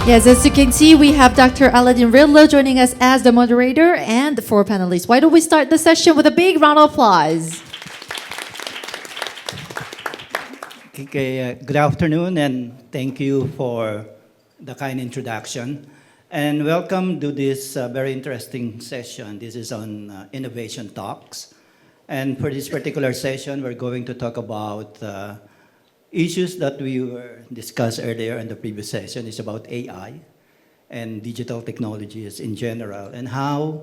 Yes, as you can see, we have Dr. Aladdin Ridlow joining us as the moderator and the four panelists. Why don't we start the session with a big round of applause? Okay, good afternoon, and thank you for the kind introduction. And welcome to this very interesting session. This is on innovation talks. And for this particular session, we're going to talk about issues that we were discussed earlier in the previous session. It's about AI and digital technologies in general, and how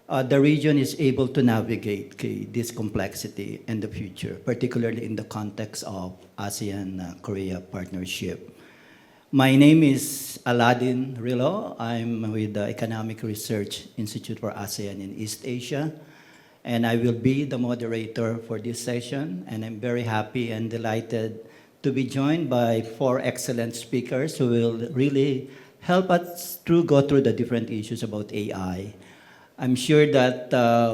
the region is able to navigate this complexity in the future, particularly in the context of ASEAN-Korea partnership. My name is Aladdin Ridlow. I'm with the Economic Research Institute for ASEAN in East Asia, and I will be the moderator for this session. And I'm very happy and delighted to be joined by four excellent speakers who will really help us go through the different issues about AI. I'm sure that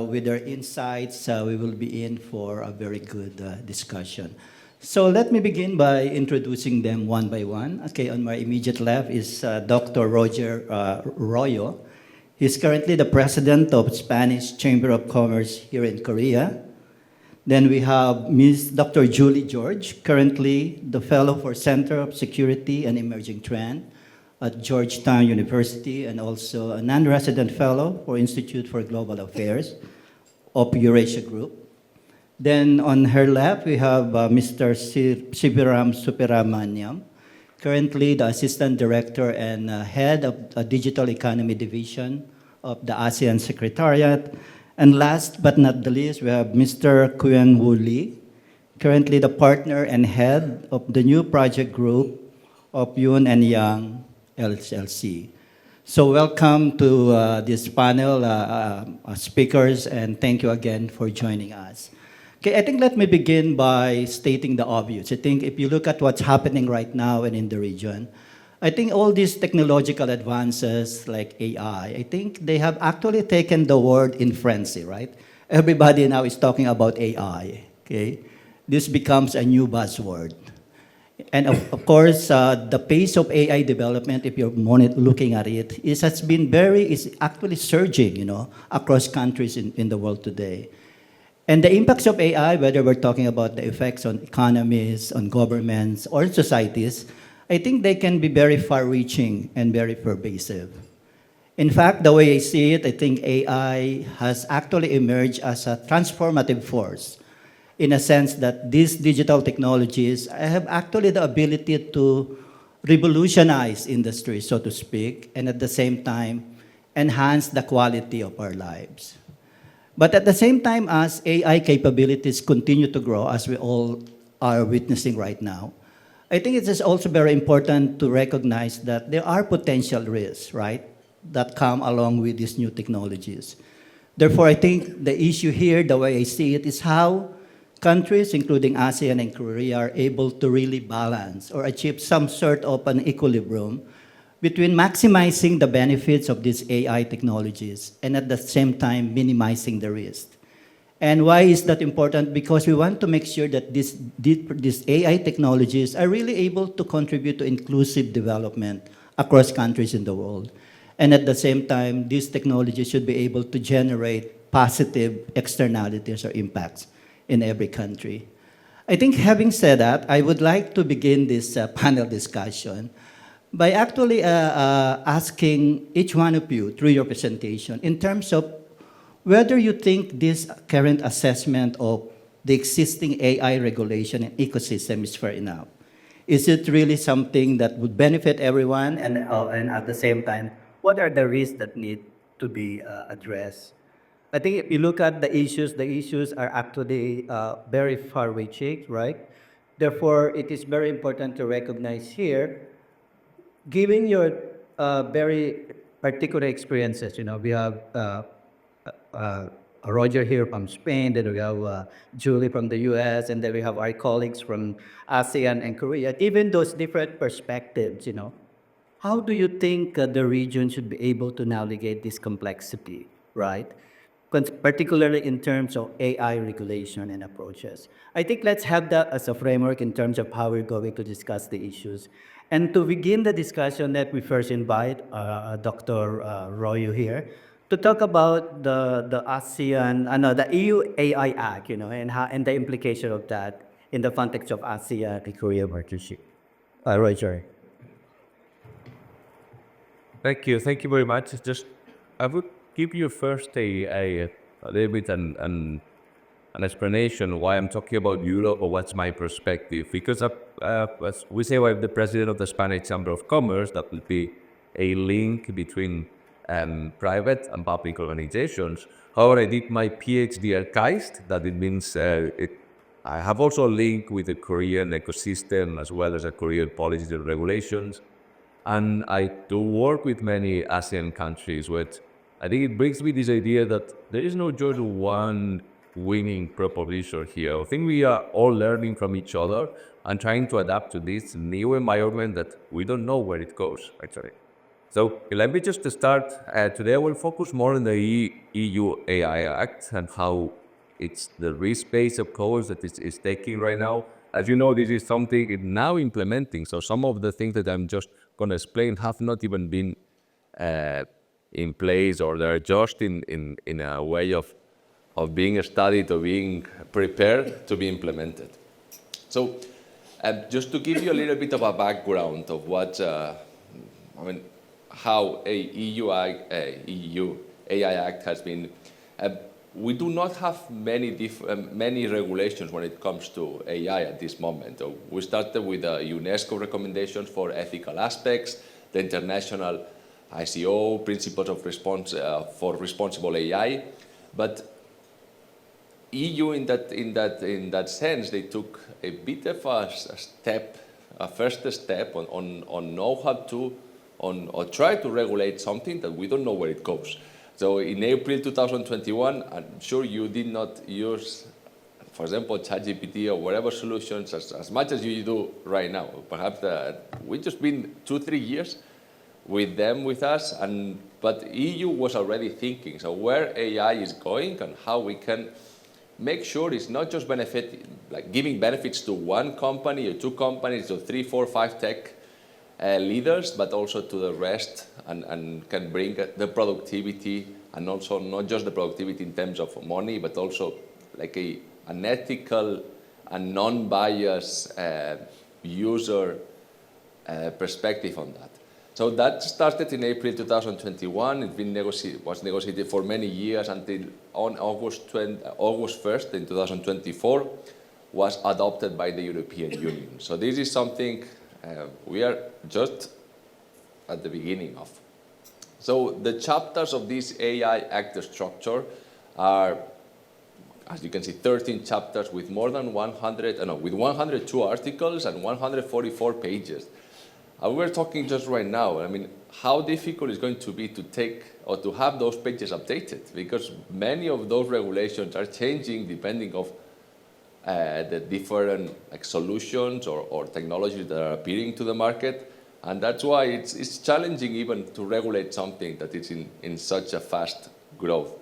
with their insights, we will be in for a very good discussion. So let me begin by introducing them one by one. Okay, on my immediate left is Dr. Royo. He's currently the president of Spanish Chamber of Commerce here in Korea. Then we have Ms. Dr. Julie George, currently the fellow for Center of Security and Emerging Trend at Georgetown University, and also a non-resident fellow for Institute for Global Affairs of Eurasia Group. Then on her left, we have Mr. Sivaram Superamanian, currently the Assistant Director and Head of the Digital Economy Division of the ASEAN Secretariat. And last but not the least, we have Mr. Keun-woo Lee, currently the partner and head of the new project group of Yun and Yang LLC. So welcome to this panel, speakers, and thank you again for joining us. Okay, I think let me begin by stating the obvious. I think if you look at what's happening right now and in the region, I think all these technological advances like AI, I think they have actually taken the world in frenzy, right? Everybody now is talking about AI, okay? This becomes a new buzzword. And of course, the pace of AI development, if you're looking at it, is actually surging, across countries in the world today. And the impacts of AI, whether we're talking about the effects on economies, on governments, or societies, I think they can be very far-reaching and very pervasive. In fact, the way I see it, I think AI has actually emerged as a transformative force, in a sense that these digital technologies have actually the ability to revolutionize industry, so to speak, and at the same time, enhance the quality of our lives. But at the same time, as AI capabilities continue to grow, as we all are witnessing right now, I think it is also very important to recognize that there are potential risks, right, that come along with these new technologies. Therefore, I think the issue here, the way I see it, is how countries, including ASEAN and Korea, are able to really balance or achieve some sort of an equilibrium between maximizing the benefits of these AI technologies and at the same time minimizing the risk. And why is that important? Because we want to make sure that these AI technologies are really able to contribute to inclusive development across countries in the world. And at the same time, these technologies should be able to generate positive externalities or impacts in every country. I think having said that, I would like to begin this panel discussion by actually asking each one of you through your presentation in terms of whether you think this current assessment of the existing AI regulation and ecosystem is fair enough. Is it really something that would benefit everyone? And at the same time, what are the risks that need to be addressed? I think if you look at the issues are actually very far-reaching, right? Therefore, it is very important to recognize here, given your very particular experiences, we have Roger here from Spain, then we have Julie from the US, and then we have our colleagues from ASEAN and Korea. Even those different perspectives, how do you think the region should be able to navigate this complexity, right? Particularly in terms of AI regulation and approaches. I think let's have that as a framework in terms of how we're going to discuss the issues. And to begin the discussion, let me first invite Dr. Royo here to talk about the ASEAN, no, the EU AI Act, and and the implication of that in the context of ASEAN-Korea partnership. Roy, sorry. Thank you. Thank you very much. I would give you first a little bit an explanation why I'm talking about Europe or what's my perspective. Because as we say, I'm the president of the Spanish Chamber of Commerce. That would be a link between private and public organizations. However, I did my PhD at KAIST. That it means I have also a link with the Korean ecosystem as well as the Korean policies and regulations. And I do work with many ASEAN countries, which I think it brings me this idea that there is no just one winning proposition here. I think we are all learning from each other and trying to adapt to this new environment that we don't know where it goes, actually. So let me just start. Today I will focus more on the EU AI Act and how it's the risk-based approach that is taking right now. As you know, this is something it's now implementing. So some of the things that I'm just going to explain have not even been in place, or they're just in a way of being studied or being prepared to be implemented. So just to give you a little bit of a background of what, how a EU AI Act has been. We do not have many regulations when it comes to AI at this moment. We started with UNESCO recommendations for ethical aspects, the international ICO principles of for responsible AI, but EU in that sense, they took a bit of a first step on know how to or try to regulate something that we don't know where it goes. So in April 2021, I'm sure you did not use, for example, ChatGPT or whatever solutions as much as you do right now. Perhaps we've just been 2-3 years with them with us, but EU was already thinking, so where AI is going and how we can make sure it's not just giving benefits to one company or two companies or 3, 4, 5 tech leaders, but also to the rest, and can bring the productivity, and also not just the productivity in terms of money, but also like an ethical and non-biased user perspective on that. So that started in April 2021. It was negotiated for many years until on August 1st in 2024 was adopted by the European Union. So this is something we are just at the beginning of. So the chapters of this AI Act structure are, as you can see, 13 chapters with more than 102 articles and 144 pages. We're talking just right now, how difficult it's going to be to take or to have those pages updated, because many of those regulations are changing depending of the different solutions or technologies that are appearing to the market. And that's why it's challenging even to regulate something that is in such a fast growth.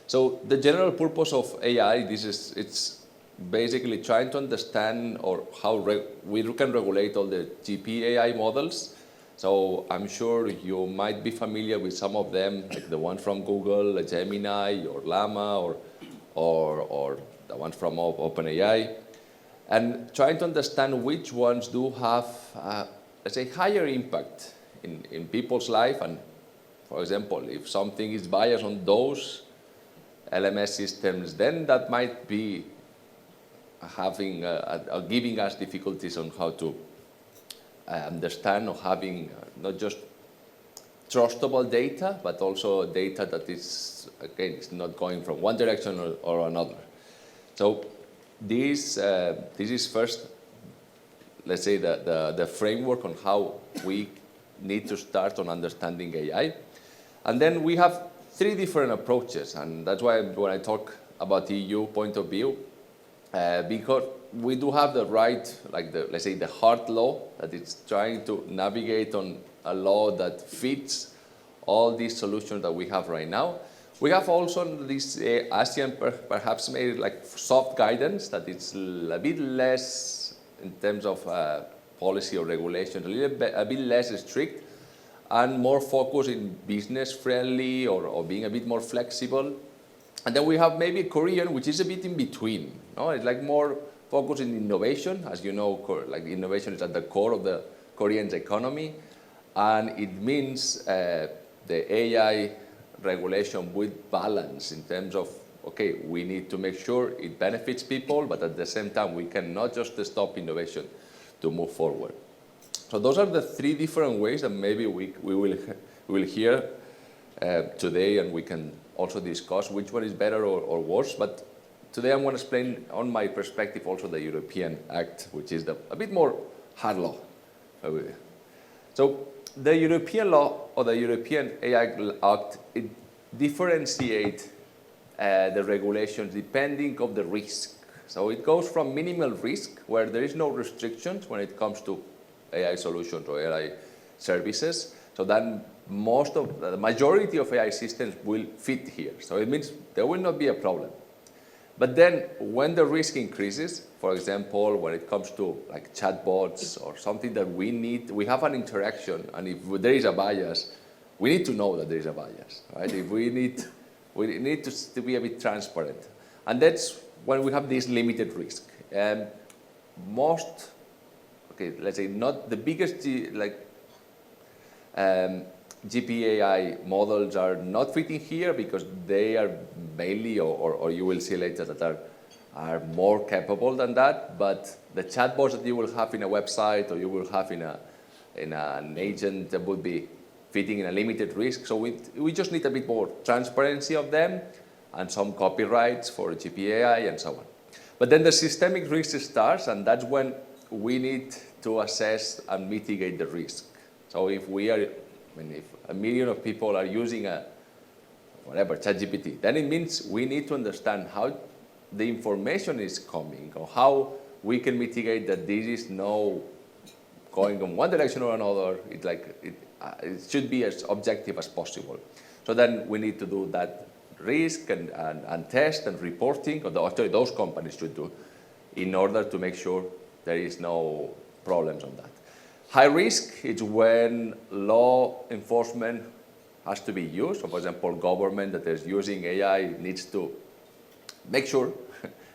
So the general purpose of AI, it's basically trying to understand or how we can regulate all the GP AI models. So I'm sure you might be familiar with some of them, like the one from Google, Gemini, or Llama, or the one from OpenAI, and trying to understand which ones do have, let's say, higher impact in people's life. And for example, if something is biased on those LMS systems, then that might be having giving us difficulties on how to understand, or having not just trustable data, but also data that is, again, is not going from one direction or another. So this is first, let's say, the framework on how we need to start on understanding AI. And then we have 3 different approaches, and that's why when I talk about the EU point of view, because we do have the right, let's say, the hard law that is trying to navigate on a law that fits all these solutions that we have right now. We have also this ASEAN perhaps made soft guidance that it's a bit less in terms of policy or regulations a bit less strict and more focused in business friendly or being a bit more flexible. And then we have maybe Korean, which is a bit in between. No? It's like more focused in innovation. As you know, like innovation is at the core of the Korean's economy. And it means the AI regulation with balance in terms of, okay, we need to make sure it benefits people, but at the same time, we cannot just stop innovation to move forward. So those are the three different ways that maybe we will hear today, and we can also discuss which one is better or worse. But today I'm going to explain on my perspective also the European Act, which is a bit more hard law. So the European law or the European AI Act, it differentiates the regulations depending on the risk. So it goes from minimal risk, where there is no restrictions when it comes to AI solutions or AI services. So then the majority of AI systems will fit here. So it means there will not be a problem. But then when the risk increases, for example, when it comes to like chatbots or something that we have an interaction, and if there is a bias, we need to know that there is a bias, right? If we need to be a bit transparent. And that's when we have this limited risk. Let's say not the biggest GPAI models are not fitting here because they are mainly, or you will see later that are more capable than that. But the chatbots that you will have in a website or you will have in an agent that would be fitting in a limited risk. So we just need a bit more transparency of them and some copyrights for GPAI and so on. But then the systemic risk starts, and that's when we need to assess and mitigate the risk. So if if 1 million of people are using ChatGPT, then it means we need to understand how the information is coming, or how we can mitigate that this is no going in one direction or another. It should be as objective as possible. So then we need to do that risk and test and reporting, or actually those companies should do, in order to make sure there is no problems on that. High risk is when law enforcement has to be used. So for example, government that is using AI needs to make sure,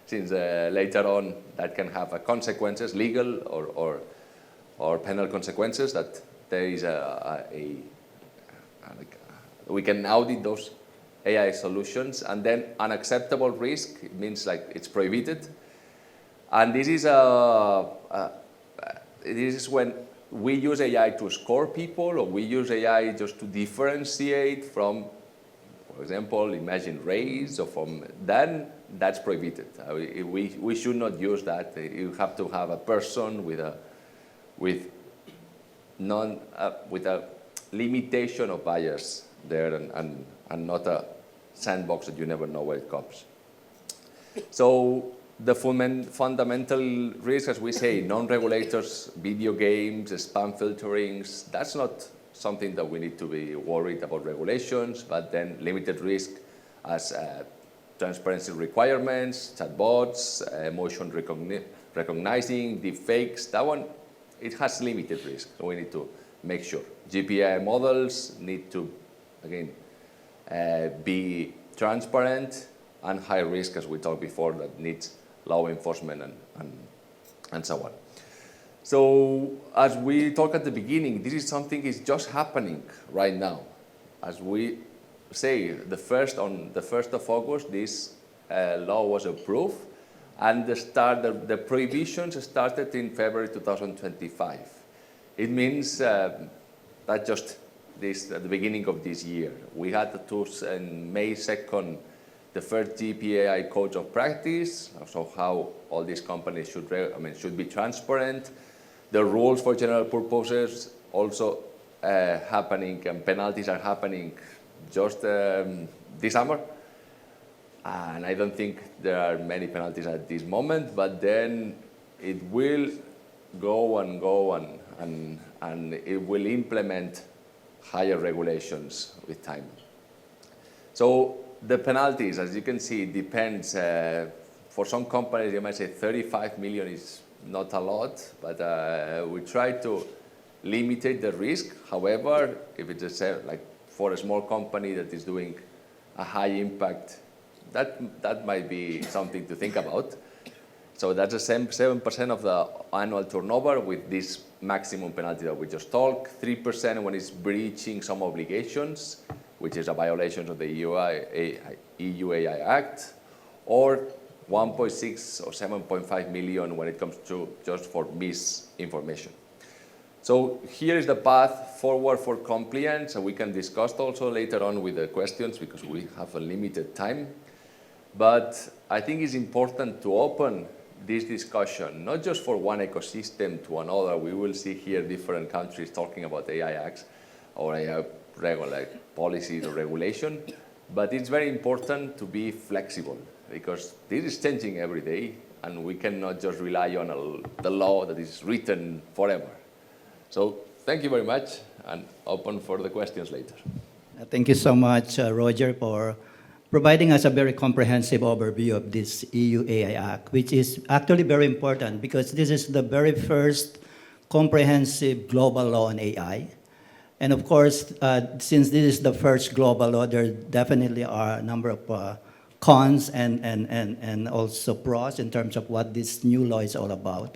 since later on that can have consequences, legal or penal consequences, that there is we can audit those AI solutions. And then unacceptable risk, it means like it's prohibited. And this is when we use AI to score people, or we use AI just to differentiate from, for example, imagine race, or then that's prohibited. We should not use that. You have to have a person with a limitation of bias there, and not a sandbox that you never know where it comes. So the fundamental risk, as we say, non-regulators, video games, spam filterings, that's not something that we need to be worried about regulations, but then limited risk as transparency requirements, chatbots, emotion recognizing, deepfakes, that one, it has limited risk, so we need to make sure. GPAI models need to, again, be transparent, and high risk, as we talked before, that needs law enforcement and so on. So as we talked at the beginning, this is something is just happening right now. As we say, the 1st of August, this law was approved, and the prohibitions started in February 2025. It means that just at the beginning of this year. We had on May 2nd, the first GPAI Code of Practice, so how all these companies should be transparent. The rules for general purposes also happening, and penalties are happening just this summer. And I don't think there are many penalties at this moment, but then it will go and it will implement higher regulations with time. So the penalties, as you can see, depends. For some companies, you might say 35 million is not a lot, but we try to limit the risk. However, if it's like for a small company that is doing a high impact, that might be something to think about. So that's the same 7% of the annual turnover with this maximum penalty that we just talked, 3% when it's breaching some obligations, which is a violation of the EU AI Act, or 1.6 or 7.5 million when it comes to just for misinformation. So here is the path forward for compliance, and we can discuss also later on with the questions because we have a limited time. But I think it's important to open this discussion, not just for one ecosystem to another. We will see here different countries talking about AI acts or AI policies or regulation, but it's very important to be flexible because this is changing every day and we cannot just rely on the law that is written forever. So thank you very much and open for the questions later. Thank you so much, Roger, for providing us a very comprehensive overview of this EU AI Act, which is actually very important because this is the very first comprehensive global law on AI. And of course, since this is the first global law, there definitely are a number of cons and also pros in terms of what this new law is all about.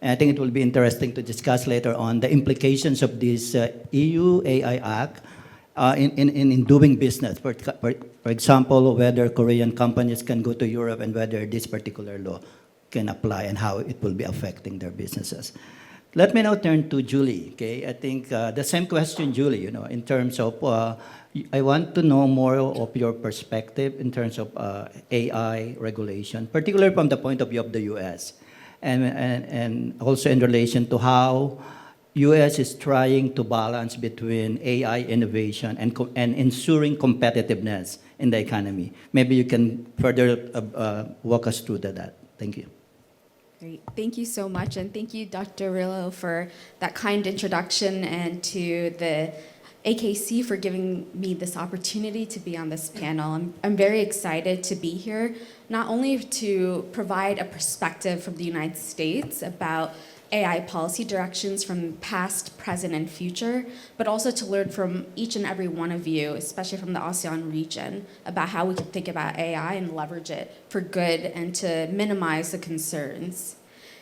And I think it will be interesting to discuss later on the implications of this EU AI Act in doing business. For example, whether Korean companies can go to Europe and whether this particular law can apply and how it will be affecting their businesses. Let me now turn to Julie. Okay, I think the same question, Julie. In terms of, I want to know more of your perspective in terms of AI regulation, particularly from the point of view of the U.S. and also in relation to how U.S. is trying to balance between AI innovation and ensuring competitiveness in the economy. Maybe you can further walk us through that. Thank you. Great. Thank you so much, and thank you, Dr. Rillo, for that kind introduction, and to the AKC for giving me this opportunity to be on this panel. I'm very excited to be here, not only to provide a perspective from the United States about AI policy directions from past, present, and future, but also to learn from each and every one of you, especially from the ASEAN region, about how we can think about AI and leverage it for good and to minimize the concerns.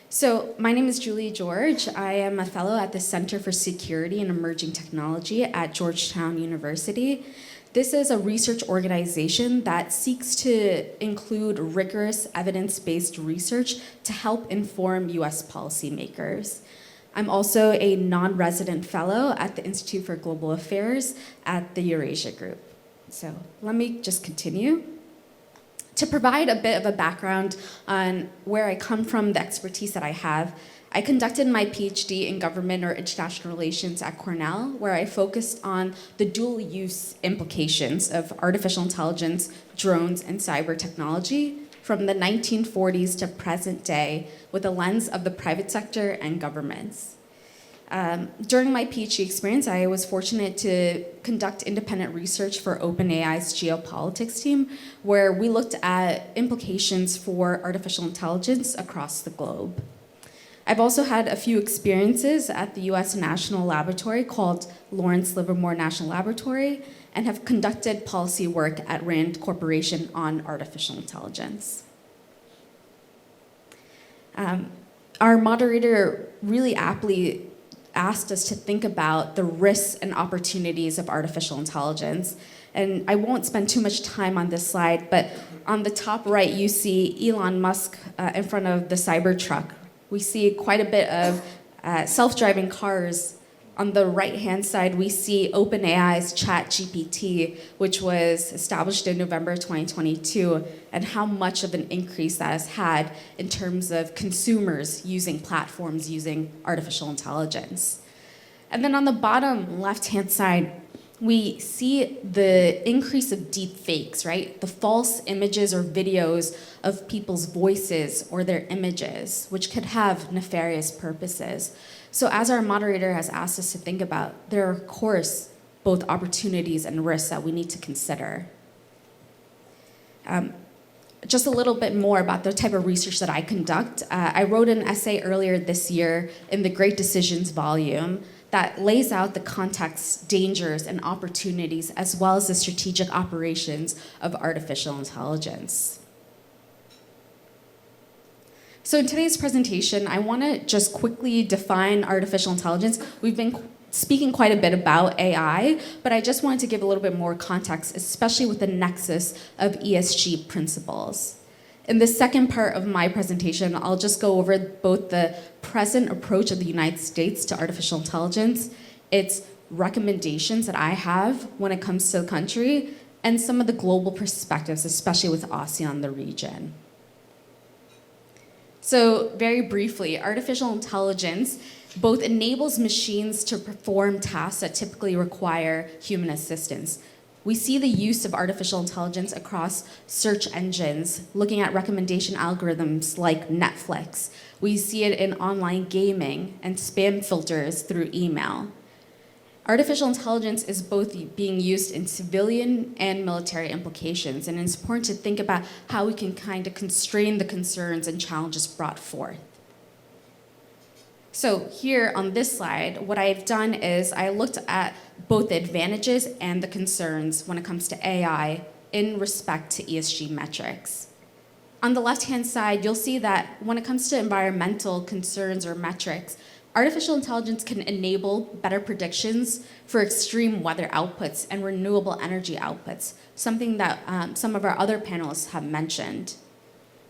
So my name is Julie George. I am a fellow at the Center for Security and Emerging Technology at Georgetown University. This is a research organization that seeks to include rigorous evidence-based research to help inform U.S. policymakers. I'm also a non-resident fellow at the Institute for Global Affairs at the Eurasia Group. So let me just continue. To provide a bit of a background on where I come from, the expertise that I have, I conducted my PhD in government or international relations at Cornell, where I focused on the dual use implications of artificial intelligence, drones, and cyber technology from the 1940s to present day with a lens of the private sector and governments. During my PhD experience, I was fortunate to conduct independent research for OpenAI's geopolitics team, where we looked at implications for artificial intelligence across the globe. I've also had a few experiences at the U.S. National Laboratory called Lawrence Livermore National Laboratory, and have conducted policy work at RAND Corporation on artificial intelligence. Our moderator really aptly asked us to think about the risks and opportunities of artificial intelligence. And I won't spend too much time on this slide, but on the top right, you see Elon Musk in front of the Cybertruck. We see quite a bit of self-driving cars. On the right-hand side, we see OpenAI's ChatGPT, which was established in November 2022, and how much of an increase that has had in terms of consumers using platforms using artificial intelligence. And then on the bottom left-hand side, we see the increase of deep fakes, right? The false images or videos of people's voices or their images, which could have nefarious purposes. So as our moderator has asked us to think about, there are, of course, both opportunities and risks that we need to consider. just a little bit more about the type of research that I conduct. I wrote an essay earlier this year in the Great Decisions volume that lays out the context, dangers, and opportunities, as well as the strategic operations of artificial intelligence. So in today's presentation, I want to just quickly define artificial intelligence. We've been speaking quite a bit about AI, but I just wanted to give a little bit more context, especially with the nexus of ESG principles. In the second part of my presentation, I'll just go over both the present approach of the United States to artificial intelligence, its recommendations that I have when it comes to the country, and some of the global perspectives, especially with ASEAN, the region. So very briefly, artificial intelligence both enables machines to perform tasks that typically require human assistance. We see the use of artificial intelligence across search engines, looking at recommendation algorithms like Netflix. We see it in online gaming and spam filters through email. Artificial intelligence is both being used in civilian and military implications, and it's important to think about how we can kind of constrain the concerns and challenges brought forth. So here on this slide, what I've done is I looked at both the advantages and the concerns when it comes to AI in respect to ESG metrics. On the left-hand side, you'll see that when it comes to environmental concerns or metrics, artificial intelligence can enable better predictions for extreme weather outputs and renewable energy outputs, something that some of our other panelists have mentioned.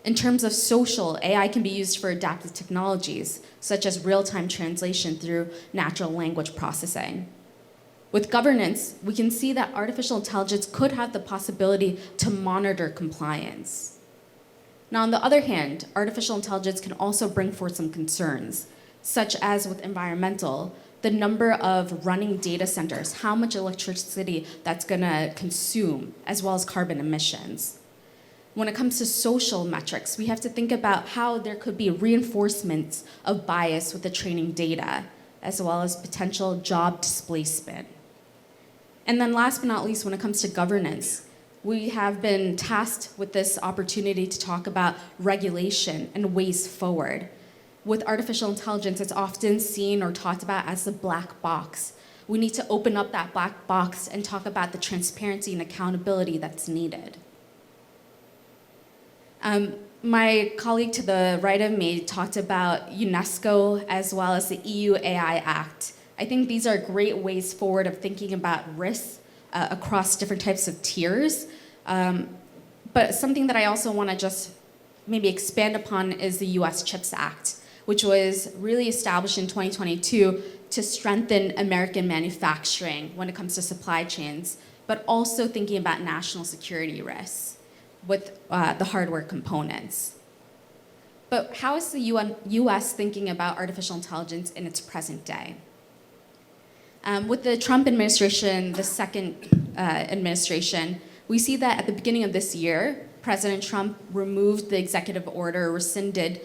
In terms of social, AI can be used for adaptive technologies, such as real-time translation through natural language processing. With governance, we can see that artificial intelligence could have the possibility to monitor compliance. Now, on the other hand, artificial intelligence can also bring forth some concerns, such as with environmental, the number of running data centers, how much electricity that's going to consume, as well as carbon emissions. When it comes to social metrics, we have to think about how there could be reinforcements of bias with the training data, as well as potential job displacement. And then last but not least, when it comes to governance, we have been tasked with this opportunity to talk about regulation and ways forward. With artificial intelligence, it's often seen or talked about as the black box. We need to open up that black box and talk about the transparency and accountability that's needed. My colleague to the right of me talked about UNESCO as well as the EU AI Act. I think these are great ways forward of thinking about risks across different types of tiers. But something that I also want to just maybe expand upon is the US CHIPS Act, which was really established in 2022 to strengthen American manufacturing when it comes to supply chains, but also thinking about national security risks with the hardware components. But how is the US thinking about artificial intelligence in its present day? With the Trump administration, the second administration, we see that at the beginning of this year, President Trump removed the executive order, rescinded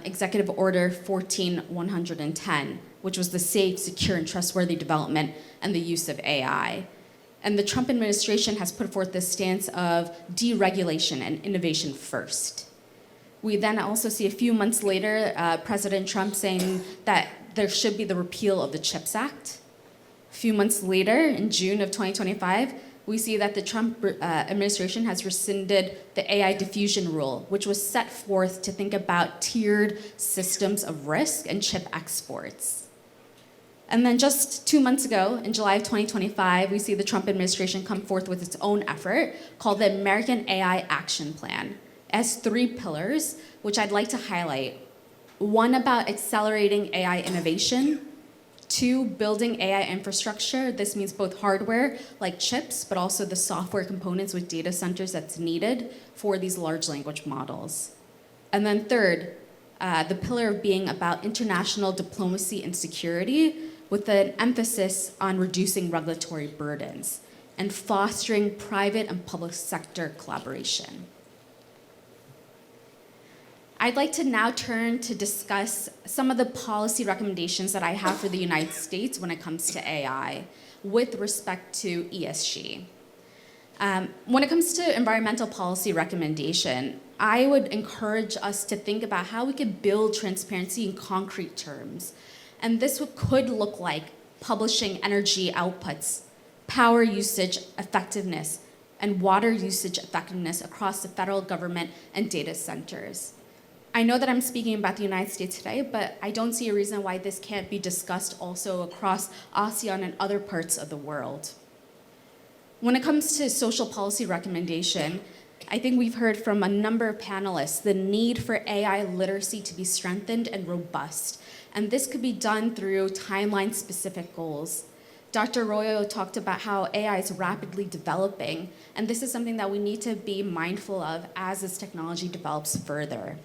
Executive Order 14110, which was the safe, secure, and trustworthy development and the use of AI. And the Trump administration has put forth this stance of deregulation and innovation first. We then also see a few months later, President Trump saying that there should be the repeal of the CHIPS Act. A few months later, in June of 2025, we see that the Trump administration has rescinded the AI diffusion rule, which was set forth to think about tiered systems of risk and chip exports. And then just 2 months ago, in July of 2025, we see the Trump administration come forth with its own effort called the American AI Action Plan. It has 3 pillars, which I'd like to highlight. 1, about accelerating AI innovation. 2, building AI infrastructure. This means both hardware, like chips, but also the software components with data centers that's needed for these large language models. And then 3rd, the pillar of being about international diplomacy and security, with an emphasis on reducing regulatory burdens and fostering private and public sector collaboration. I'd like to now turn to discuss some of the policy recommendations that I have for the United States when it comes to AI with respect to ESG. When it comes to environmental policy recommendation, I would encourage us to think about how we could build transparency in concrete terms. And this could look like publishing energy outputs, power usage effectiveness, and water usage effectiveness across the federal government and data centers. I know that I'm speaking about the United States today, but I don't see a reason why this can't be discussed also across ASEAN and other parts of the world. When it comes to social policy recommendation, I think we've heard from a number of panelists the need for AI literacy to be strengthened and robust. And this could be done through timeline-specific goals. Dr. Royo talked about how AI is rapidly developing, and this is something that we need to be mindful of as this technology develops further.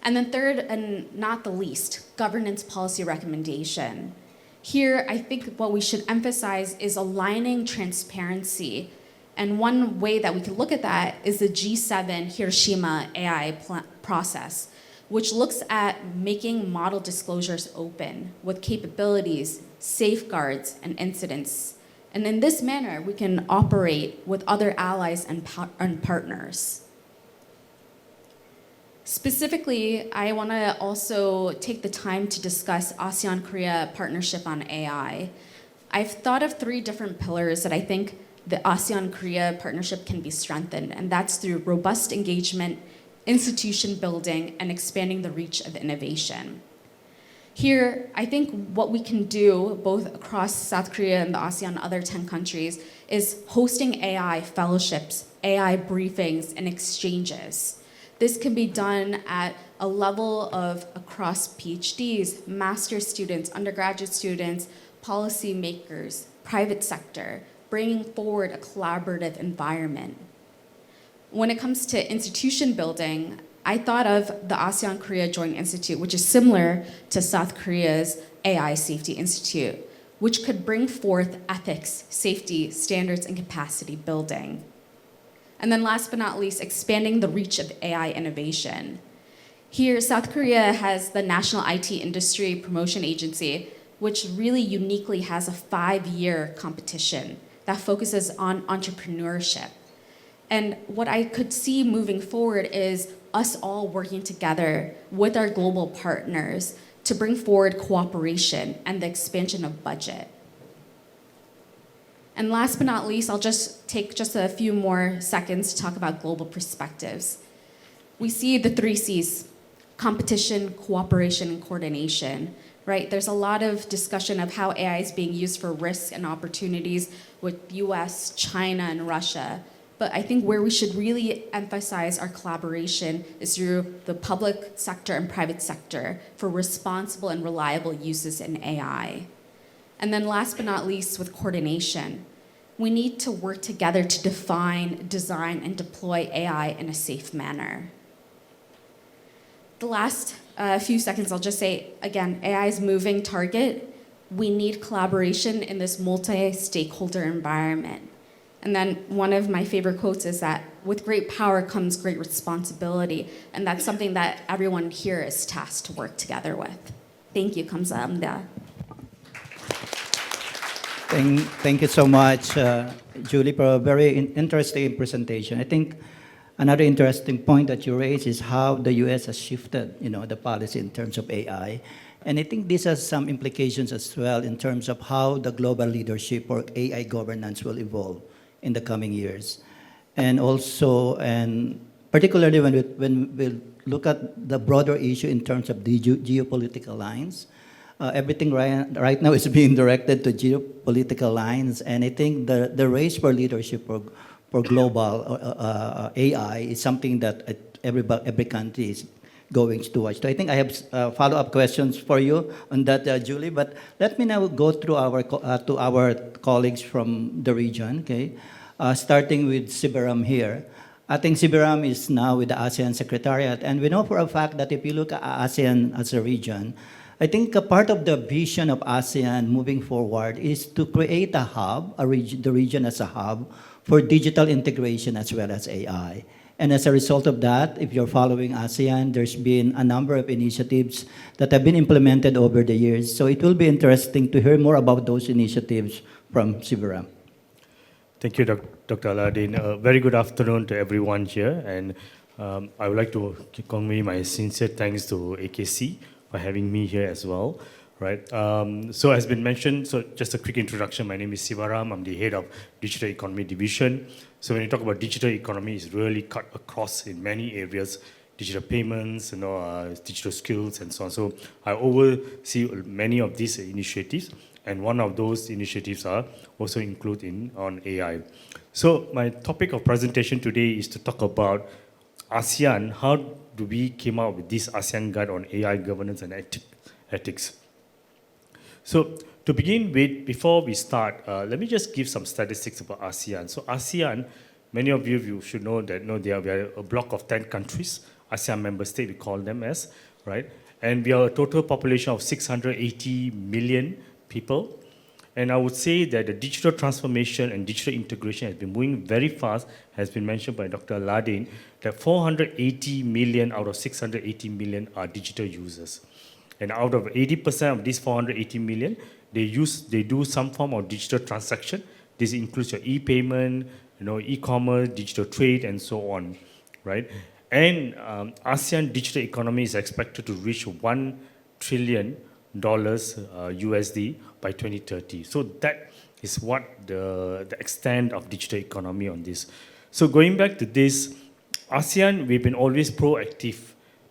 And then third, and not the least, governance policy recommendation. Here, I think what we should emphasize is aligning transparency. And one way that we can look at that is the G7 Hiroshima AI process, which looks at making model disclosures open with capabilities, safeguards, and incidents. And in this manner, we can operate with other allies and partners. Specifically, I want to also take the time to discuss ASEAN-Korea partnership on AI. I've thought of 3 different pillars that I think the ASEAN-Korea partnership can be strengthened, and that's through robust engagement, institution building, and expanding the reach of innovation. Here, I think what we can do, both across South Korea and the ASEAN other 10 countries, is hosting AI fellowships, AI briefings, and exchanges. This can be done at a level of across PhDs, master's students, undergraduate students, policymakers, private sector, bringing forward a collaborative environment. When it comes to institution building, I thought of the ASEAN-Korea Joint Institute, which is similar to South Korea's AI Safety Institute, which could bring forth ethics, safety, standards, and capacity building. And then last but not least, expanding the reach of AI innovation. Here, South Korea has the National IT Industry Promotion Agency, which really uniquely has a 5-year competition that focuses on entrepreneurship. And what I could see moving forward is us all working together with our global partners to bring forward cooperation and the expansion of budget. And last but not least, I'll just take just a few more seconds to talk about global perspectives. We see the 3 C's: competition, cooperation, and coordination, right? There's a lot of discussion of how AI is being used for risks and opportunities with US, China, and Russia. But I think where we should really emphasize our collaboration is through the public sector and private sector for responsible and reliable uses in AI. And then last but not least, with coordination, we need to work together to define, design, and deploy AI in a safe manner. The last few seconds, I'll just say, again, AI is moving target. We need collaboration in this multi-stakeholder environment. And then one of my favorite quotes is that with great power comes great responsibility. And that's something that everyone here is tasked to work together with. Thank you. 감사합니다. Thank you so much, Julie, for a very interesting presentation. I think another interesting point that you raised is how the U.S. has shifted, the policy in terms of AI. And I think this has some implications as well in terms of how the global leadership for AI governance will evolve in the coming years. And also, and particularly when we look at the broader issue in terms of the geopolitical lines, everything right now is being directed to geopolitical lines, and I think the race for leadership for global AI is something that every country is going towards. So I think I have follow-up questions for you on that, Julie. But let me now go through to our colleagues from the region. Okay, starting with Sivaram here. I think Sivaram is now with the ASEAN Secretariat, and we know for a fact that if you look at ASEAN as a region, I think a part of the vision of ASEAN moving forward is to create a hub, the region as a hub, for digital integration as well as AI. And as a result of that, if you're following ASEAN, there's been a number of initiatives that have been implemented over the years. So it will be interesting to hear more about those initiatives from Sivaram. Thank you, Dr. Aladdin. Very good afternoon to everyone here, and I would like to convey my sincere thanks to AKC for having me here as well. Right. So as been mentioned, so just a quick introduction. My name is Sivaram. I'm the head of Digital Economy Division. So when you talk about digital economy, it's really cut across in many areas: digital payments, digital skills, and so on. So I oversee many of these initiatives. And one of those initiatives are also included on AI. So my topic of presentation today is to talk about ASEAN. How do we came up with this ASEAN Guide on AI governance and ethics? So to begin with, before we start, let me just give some statistics about ASEAN. So ASEAN, many of you should know that they are a block of 10 countries, ASEAN member state, we call them as, right? And we are a total population of 680 million people. And I would say that the digital transformation and digital integration has been moving very fast, has been mentioned by Dr. Aladdin, that 480 million out of 680 million are digital users. And out of 80% of these 480 million, they do some form of digital transaction. This includes your e-payment, e-commerce, digital trade, and so on, right? And ASEAN digital economy is expected to reach $1 trillion USD by 2030. So that is what the extent of digital economy on this. So going back to this, ASEAN, we've been always proactive.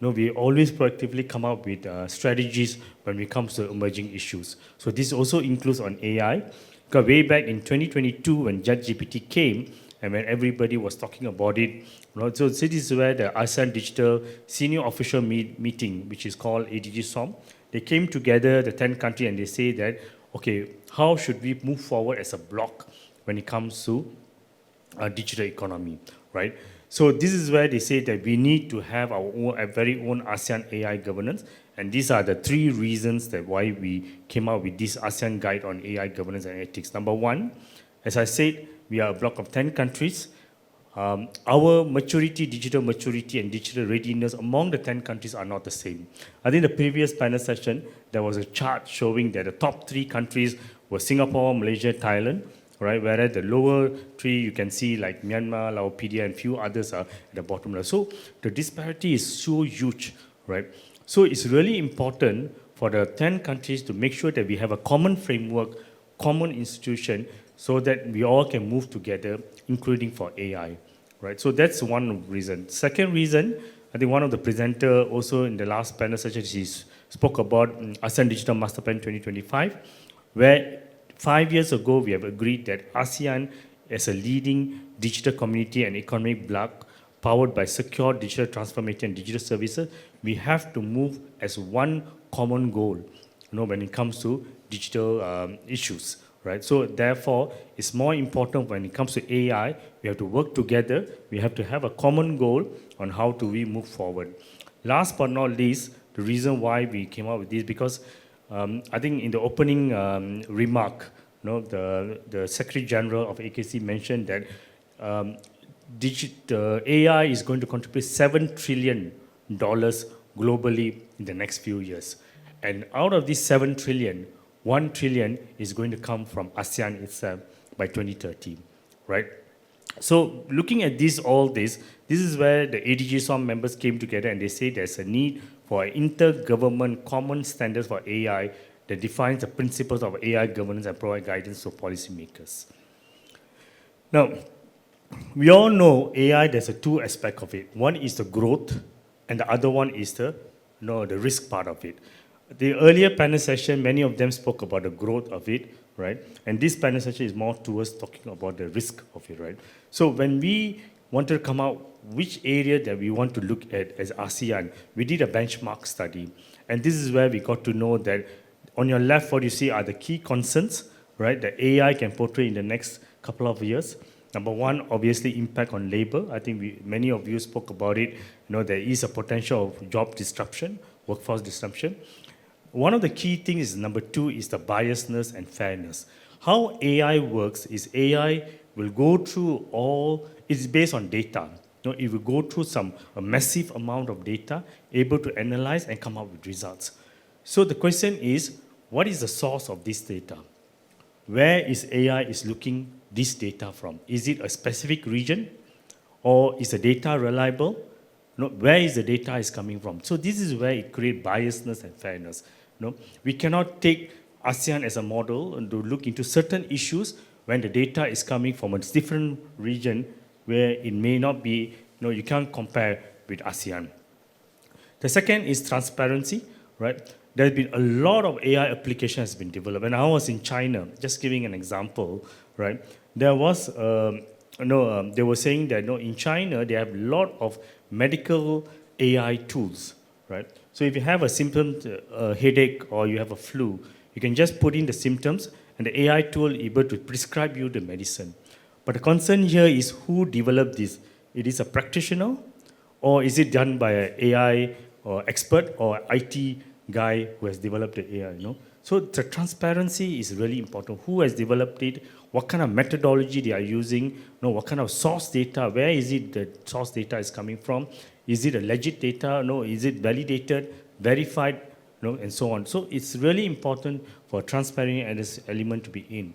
We always proactively come up with strategies when it comes to emerging issues. So this also includes on AI. Because way back in 2022 when ChatGPT came, and when everybody was talking about it, so this is where the ASEAN Digital Senior Official Meeting, which is called ADG-SOM, they came together, the 10 countries, and they say that, okay, how should we move forward as a bloc when it comes to digital economy, right? So this is where they say that we need to have our very own ASEAN AI governance, and these are the 3 reasons that why we came out with this ASEAN Guide on AI governance and ethics. Number 1, as I said, we are a bloc of 10 countries. Our maturity, digital maturity and digital readiness among the 10 countries are not the same. I think the previous panel session, there was a chart showing that the top 3 countries were Singapore, Malaysia, Thailand, right? Whereas the lower 3, you can see like Myanmar, Laopedia, and few others are at the bottom level. So the disparity is so huge, right? So it's really important for the 10 countries to make sure that we have a common framework, common institution, so that we all can move together, including for AI, right? So that's one reason. Second reason, I think one of the presenters also in the last panel session, she spoke about ASEAN Digital Master Plan 2025, where 5 years ago we have agreed that ASEAN as a leading digital community and economic bloc powered by secure digital transformation and digital services, we have to move as one common goal, when it comes to digital issues. Right? So therefore, it's more important when it comes to AI, we have to work together, we have to have a common goal on how do we move forward. Last but not least, the reason why we came up with this, because I think in the opening remark, the Secretary General of AKC mentioned that AI is going to contribute $7 trillion globally in the next few years. And out of this $7 trillion, $1 trillion is going to come from ASEAN itself by 2030, right? So looking at all this is where the ADG-SOM members came together and they say there's a need for an intergovernment common standards for AI that defines the principles of AI governance and provide guidance to policymakers. Now, we all know AI, there's 2 aspects of it. One is the growth, and the other one is the risk part of it. The earlier panel session, many of them spoke about the growth of it, right? And this panel session is more towards talking about the risk of it, right? So when we wanted to come out which area that we want to look at as ASEAN, we did a benchmark study. And this is where we got to know that on your left, what you see are the key concerns, right, that AI can portray in the next couple of years. Number 1, obviously, impact on labor. I think many of you spoke about it. There is a potential of job disruption, workforce disruption. One of the key things is number 2 is the biasness and fairness. How AI works is AI will go through it's based on data. It will go through a massive amount of data, able to analyze and come up with results. So the question is, what is the source of this data? Where is AI is looking this data from? Is it a specific region, or is the data reliable? No, where is the data is coming from? So this is where it creates biasness and fairness. No, we cannot take ASEAN as a model and to look into certain issues when the data is coming from a different region where it may not be, you can't compare with ASEAN. The second is transparency, right? There's been a lot of AI application has been developed. When I was in China, just giving an example, right? There was, they were saying that in China, they have a lot of medical AI tools, right? So if you have a symptom, headache, or you have a flu, you can just put in the symptoms, and the AI tool is able to prescribe you the medicine. But the concern here is who developed this. It is a practitioner, or is it done by an AI or expert or IT guy who has developed the AI? So the transparency is really important. Who has developed it? What kind of methodology they are using? What kind of source data? Where is it that source data is coming from? Is it a legit data? No, is it validated, verified, and so on. So it's really important for transparency and this element to be in.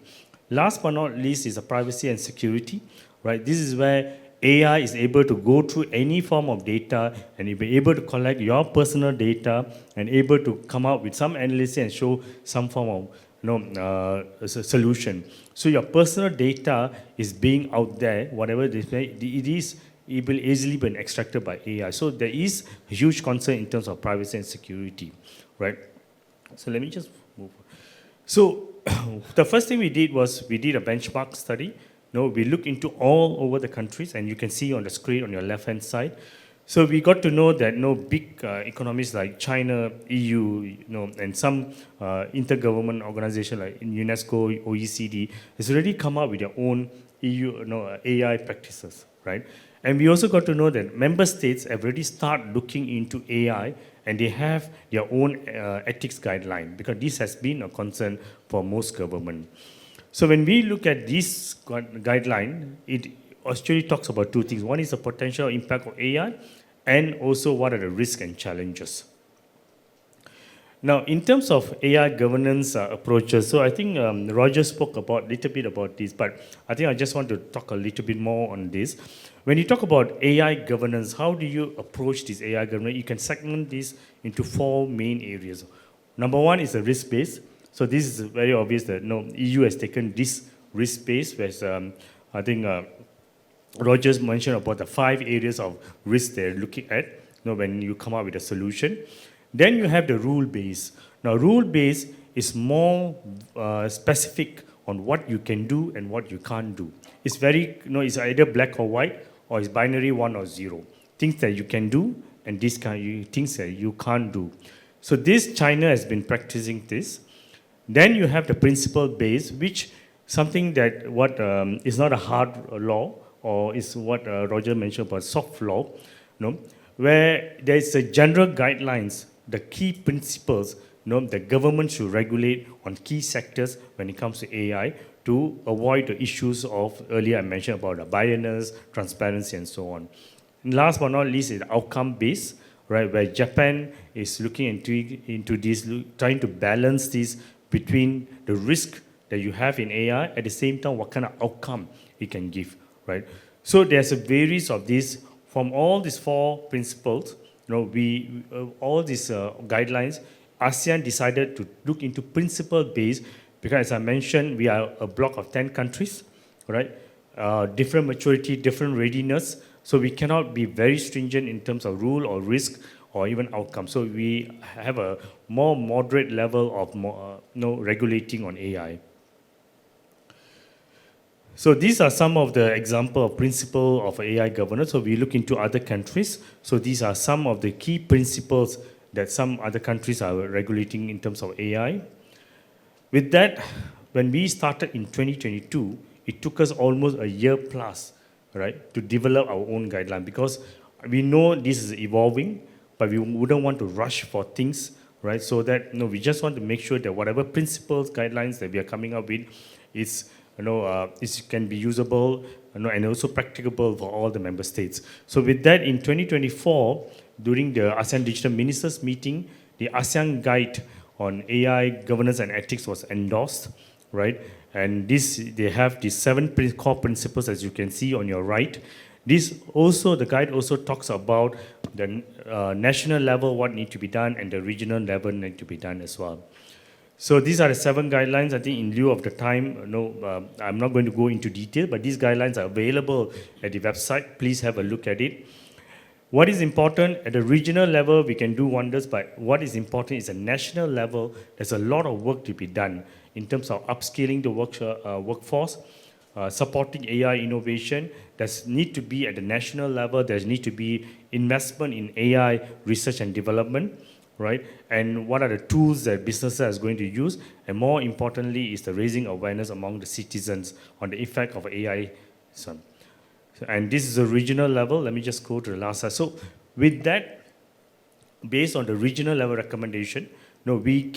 Last but not least is the privacy and security, right? This is where AI is able to go through any form of data and you'll be able to collect your personal data and able to come out with some analysis and show some form of solution. So your personal data is being out there, whatever it is, it will easily be extracted by AI. So there is a huge concern in terms of privacy and security, right? So let me just move. So the first thing we did was we did a benchmark study. We looked into all over the countries, and you can see on the screen on your left-hand side. So we got to know that big economies like China, EU, and some intergovernment organization like UNESCO, OECD has already come up with their own EU, AI practices, right? And we also got to know that member states have already started looking into AI, and they have their own ethics guideline, because this has been a concern for most government. So when we look at this guideline, it actually talks about two things. One is the potential impact of AI, and also what are the risks and challenges. Now, in terms of AI governance approaches, so I think Roger spoke a little bit about this, but I think I just want to talk a little bit more on this. When you talk about AI governance, how do you approach this AI governance? You can segment this into four main areas. Number one is the risk base. So this is very obvious that EU has taken this risk base, whereas I think Rogers mentioned about the 5 areas of risk they're looking at when you come up with a solution. Then you have the rule base. Now, rule base is more specific on what you can do and what you can't do. It's very, it's either black or white, or it's binary 1 or 0. Things that you can do and things that you can't do. So China has been practicing this. Then you have the principle base, which something that is not a hard law, or is what Roger mentioned about soft law, where there is a general guidelines, the key principles, the government should regulate on key sectors when it comes to AI to avoid the issues of earlier I mentioned about the biasness, transparency, and so on. And last but not least is outcome based, right, where Japan is looking into this, trying to balance this between the risk that you have in AI, at the same time, what kind of outcome it can give, right? So there's a various of these, from all these 4 principles, all these guidelines, ASEAN decided to look into principle-based, because as I mentioned, we are a block of 10 countries, right? Different maturity, different readiness, so we cannot be very stringent in terms of rule or risk or even outcome. So we have a more moderate level of regulating on AI. So these are some of the example of principle of AI governance. So we look into other countries. So these are some of the key principles that some other countries are regulating in terms of AI. With that, when we started in 2022, it took us almost a year plus, right, to develop our own guideline, because we know this is evolving, but we wouldn't want to rush for things, right? So that we just want to make sure that whatever principles, guidelines that we are coming up with is it can be usable and also practicable for all the member states. So with that, in 2024, during the ASEAN Digital Ministers meeting, the ASEAN Guide on AI governance and ethics was endorsed, right? And they have these 7 core principles, as you can see on your right. The guide also talks about the national level, what needs to be done, and the regional level need to be done as well. So these are the 7 guidelines. I think in lieu of the time, I'm not going to go into detail, but these guidelines are available at the website. Please have a look at it. What is important at the regional level, we can do wonders, but what is important is at national level, there's a lot of work to be done in terms of upscaling the workforce, supporting AI innovation. There's need to be at the national level, there's need to be investment in AI research and development, right? And what are the tools that businesses are going to use? And more importantly is the raising awareness among the citizens on the effect of AI. And this is a regional level. Let me just go to the last slide. So with that, based on the regional level recommendation, we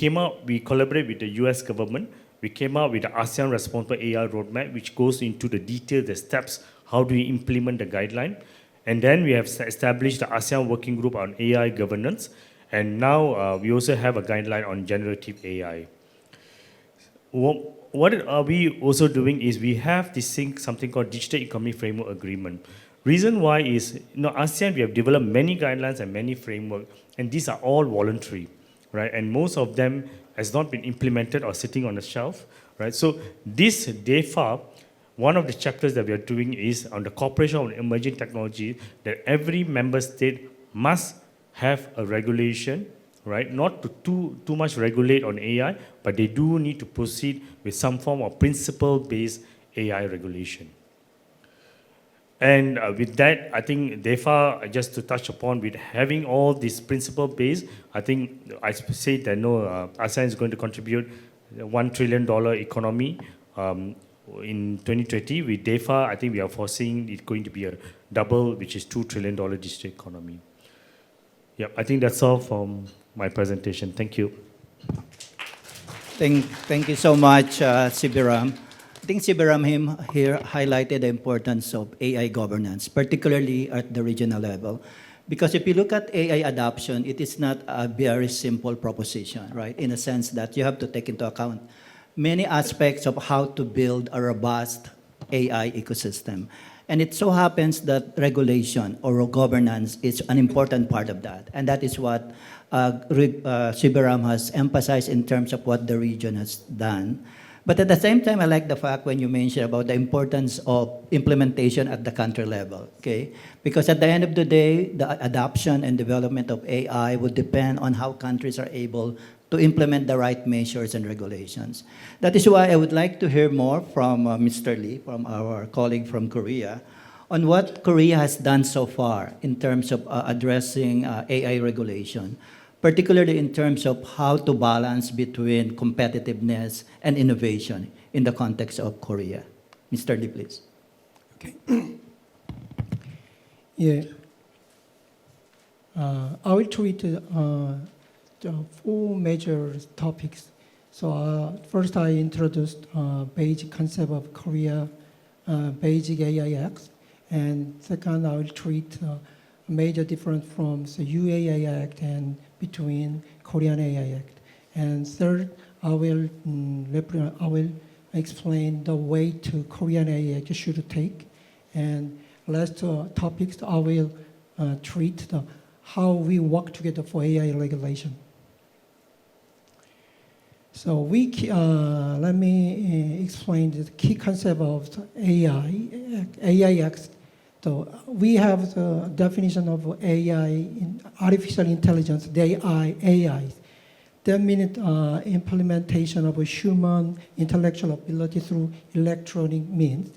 collaborate with the US government. We came out with the ASEAN Responsible AI Roadmap, which goes into the details, the steps, how do we implement the guideline. And then we have established the ASEAN Working Group on AI governance. And now we also have a guideline on generative AI. What are we also doing is we have this thing, something called Digital Economy Framework Agreement. Reason why is, ASEAN, we have developed many guidelines and many frameworks, and these are all voluntary, right? And most of them has not been implemented or sitting on the shelf, right? So this DEFA, one of the chapters that we are doing is on the cooperation on emerging technology, that every member state must have a regulation, right? Not to too much regulate on AI, but they do need to proceed with some form of principle-based AI regulation. And with that, I think DEFA, just to touch upon, with having all this principle-based, I think I say that ASEAN is going to contribute $1 trillion economy in 2020. With DEFA, I think we are foreseeing it going to be a double, which is $2 trillion digital economy. Yeah, I think that's all from my presentation. Thank you. Thank you so much, Sivaram. I think Sivaram here highlighted the importance of AI governance, particularly at the regional level. Because if you look at AI adoption, it is not a very simple proposition, right? In a sense that you have to take into account many aspects of how to build a robust AI ecosystem. And it so happens that regulation or governance is an important part of that. And that is what Sivaram has emphasized in terms of what the region has done. But at the same time, I like the fact when you mentioned about the importance of implementation at the country level, okay? Because at the end of the day, the adoption and development of AI would depend on how countries are able to implement the right measures and regulations. That is why I would like to hear more from Mr. Lee, from our colleague from Korea, on what Korea has done so far in terms of addressing AI regulation, particularly in terms of how to balance between competitiveness and innovation in the context of Korea. Mr. Lee, please. Okay. Yeah. I will treat the 4 major topics. So first I introduced basic concept of Korea, basic AI Act, and second I will treat major difference from the UAI Act and between Korean AI Act. And third, I will explain the way to Korean AI Act should take. And last topics, I will treat how we work together for AI regulation. So let me explain the key concept of AI Act. So we have the definition of AI, in artificial intelligence, the AI. That means implementation of a human intellectual ability through electronic means.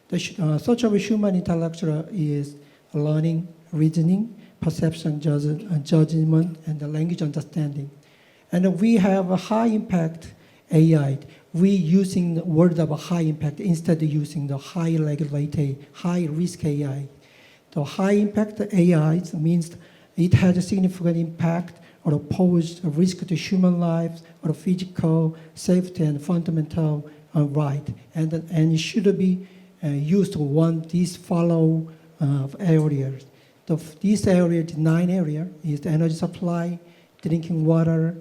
Such of a human intellectual is learning, reasoning, perception, judgment, and the language understanding. And we have a high impact AI. We using the word of a high impact instead of using the high regulated, high risk AI. The high impact AI means it has a significant impact or pose a risk to human lives or physical safety and fundamental right. And it should be used on these follow areas. This area, the 9 areas, is the energy supply, drinking water,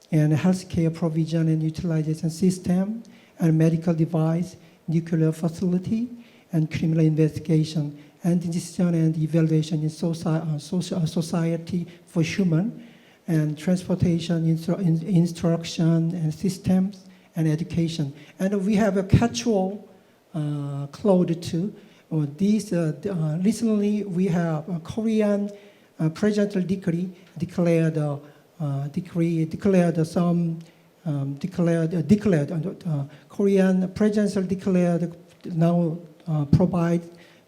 and healthcare provision and utilization system, and medical device, nuclear facility, and criminal investigation, and decision and evaluation in society for human, and transportation, instruction, and systems, and education. And we have a catch-all clause too. Recently, we have a Korean presidential decree declared Korean presidential declared now provide,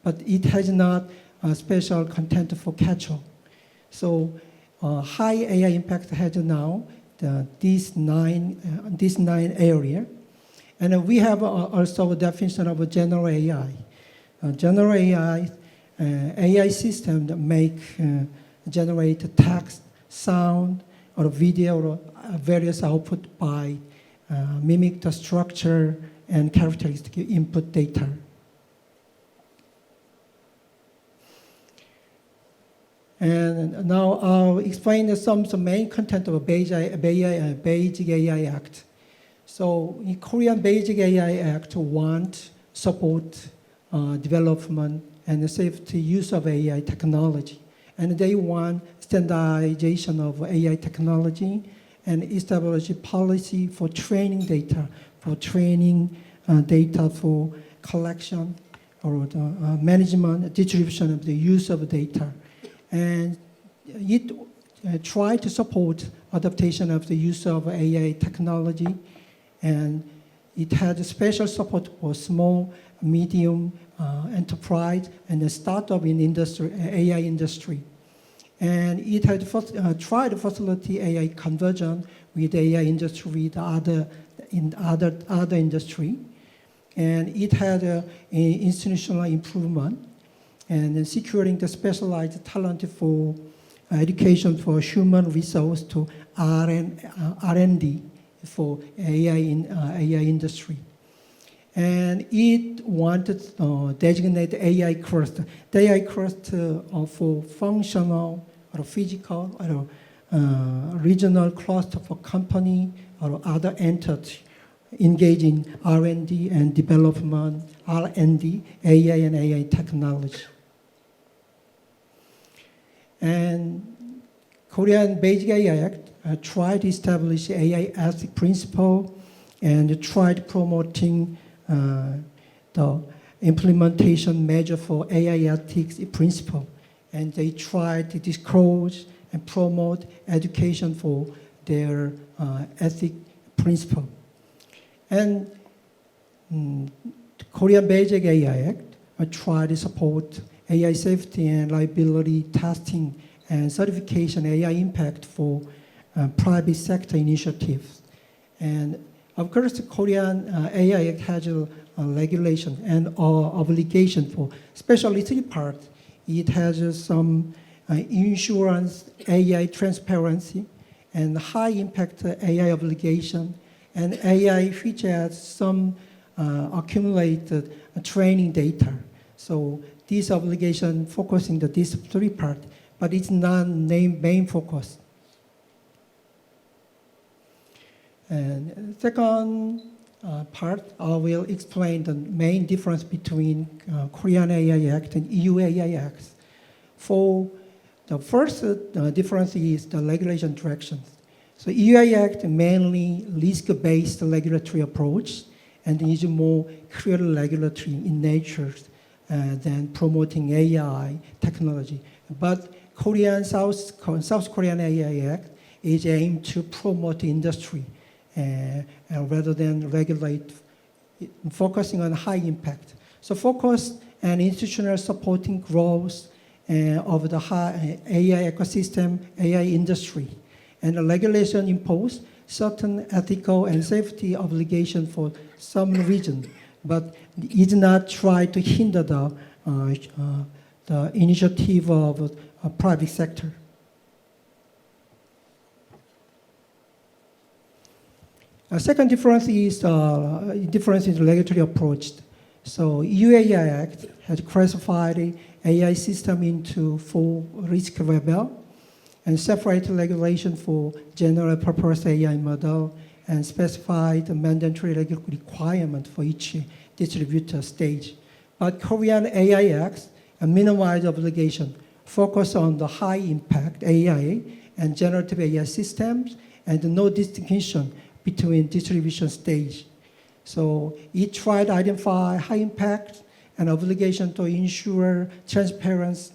but it has not a special content for catch-all. So high AI impact has now these nine area, and we have also a definition of a general AI. General AI, AI system that generate text, sound, or video, or various output by mimic the structure and characteristic input data. And now I'll explain some main content of Basic AI Act. So in Korean Basic AI Act want support development and safety use of AI technology. And they want standardization of AI technology and establish policy for training data, for collection or the management, distribution of the use of data. And it try to support adaptation of the use of AI technology, and it had special support for small, medium enterprise and the startup in industry, AI industry. And it had tried to facilitate AI conversion with AI industry, other industry, and it had institutional improvement and securing the specialized talent for education for human resource to R&D for AI in AI industry. And it wanted to designate AI cluster. The AI cluster for functional or physical or regional cluster for company or other entity engaging R&D and development, R&D, AI and AI technology. And Korean Basic AI Act tried to establish AI ethics principle and tried promoting the implementation measure for AI ethics principle. And they tried to disclose and promote education for their ethics principle. And Korean Basic AI Act tried to support AI safety and liability testing and certification AI impact for private sector initiatives. And of course, the Korean AI Act has a regulation and obligation for, especially three parts. It has some insurance AI transparency and high impact AI obligation, and AI which has some accumulated training data. So this obligation focusing on these three parts, but it's not main focus. And second part, I will explain the main difference between Korean AI Act and EU AI Act. For the first difference is the regulation directions. So EU AI Act mainly risk-based regulatory approach and is more clear regulatory in nature than promoting AI technology. But South Korean AI Act is aimed to promote industry rather than regulate, focusing on high impact. So focus and institutional supporting growth of the high AI ecosystem, AI industry. And the regulation impose certain ethical and safety obligation for some region, but it did not try to hinder the initiative of private sector. A second difference is difference in the regulatory approach. So EU AI Act has classified AI system into 4 risk levels and separate regulation for general purpose AI model and specify the mandatory requirement for each distributor stage. But Korean AI Act minimize obligation, focus on the high impact AI and generative AI systems, and no distinction between distribution stage. So it tried to identify high impact and obligation to ensure transparency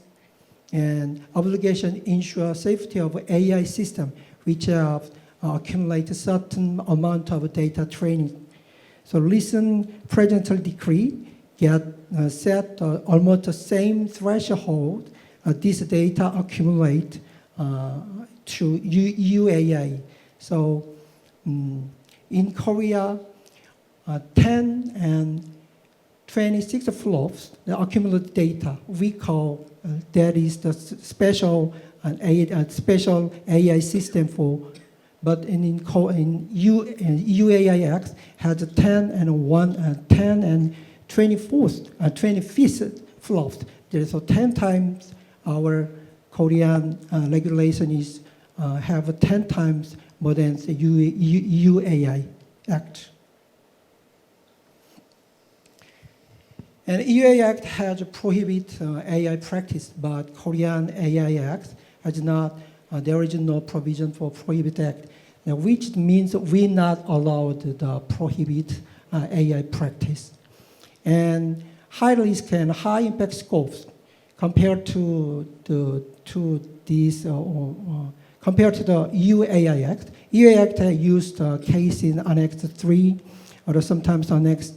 and obligation ensure safety of AI system, which have accumulated certain amount of data training. So recent presidential decree get set almost the same threshold this data accumulate to UAI. So in Korea, 10 and 26 flops, the accumulated data, we call that is the special AI system for, but in UAI Act has 10 and 25th flops. There is 10 times our Korean regulation is have 10 times more than the UAI Act. And UAI Act has prohibited AI practice, but Korean AI Act has not. There is no provision for prohibit act, which means we not allowed the prohibit AI practice. And high risk and high impact scopes compared to these compared to the UAI Act. UAI Act used case in Annex 3 or sometimes Annex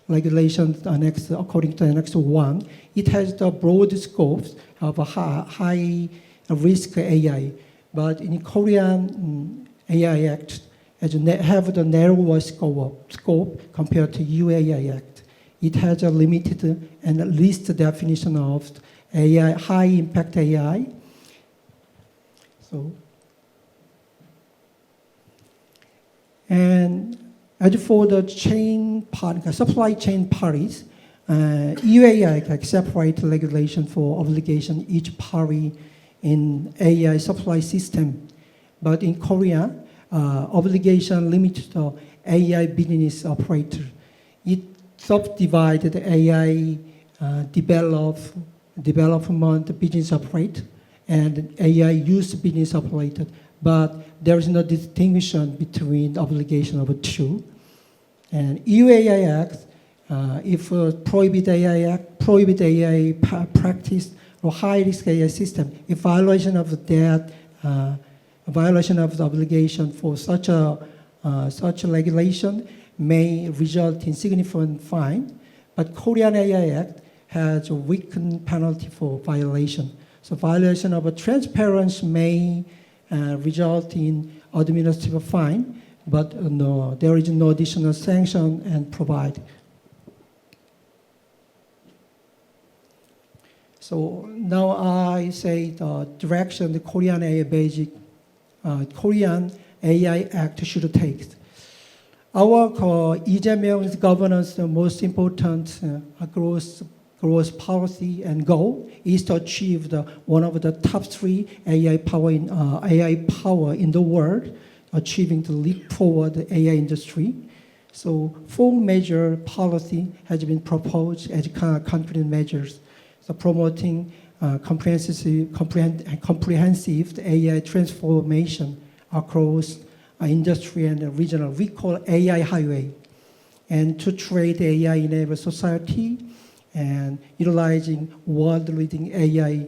regulations Annex according to Annex 1. It has the broad scopes of a high risk AI, but in Korean AI Act, have the narrower scope compared to UAI Act. It has a limited and least definition of AI, high impact AI. So, and as for the supply chain parties, UAI separate regulation for obligation each party in AI supply system. But in Korea, obligation limits the AI business operator. It subdivided AI development business operator and AI use business operator. But there is no distinction between the obligation of the two. And UAI Act, if prohibit AI practice or high risk AI system, if violation of that, violation of the obligation for such a regulation may result in significant fine. But Korean AI Act has a weakened penalty for violation. So violation of a transparency may result in administrative fine, but no, there is no additional sanction and provide. So now I say the direction the Korean AI Act should take. Our Lee Jae-myung's governance, the most important growth policy and goal is to achieve one of the top 3 AI power in the world, achieving the leap forward AI industry. So 4 major policy has been proposed as concrete measures. So promoting comprehensive AI transformation across industry and regional. We call AI highway. And to trade AI-enabled society and utilizing world-leading AI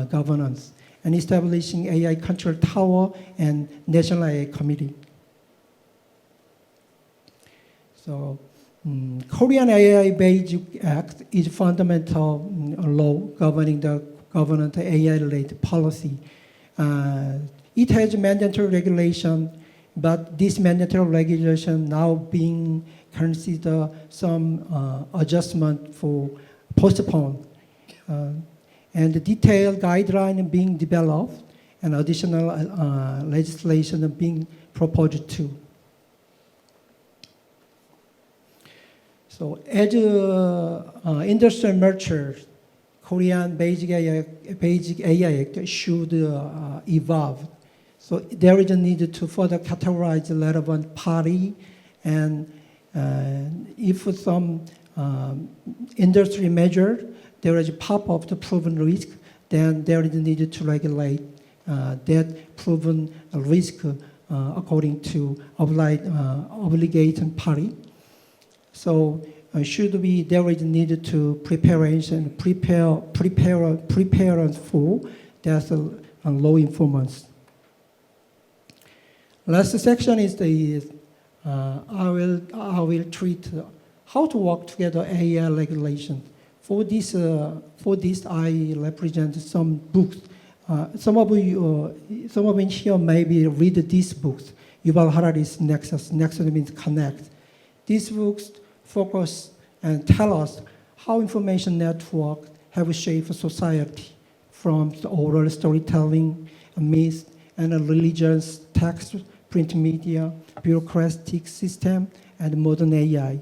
governance and establishing AI control tower and national AI committee. So Korean AI Basic Act is fundamental law governing the government AI-related policy. It has mandatory regulation, but this mandatory regulation now being considered some adjustment for postponed. And the detailed guideline being developed and additional legislation being proposed too. So as industrial mergers, Korean Basic AI Act should evolve. So there is a need to further categorize the relevant party, and if some industry measure there is a pop of the proven risk, then there is a need to regulate that proven risk according to obligation party. So should be there is a need to prepare for that's law enforcement. Last section is I will treat how to work together AI regulation. For this I represent some books. Some of you here maybe read these books. Yuval Harari's Nexus. Nexus means connect. These books focus and tell us how information networks have shaped society, from the oral storytelling, myth, and religions, text, print media, bureaucratic system, and modern AI.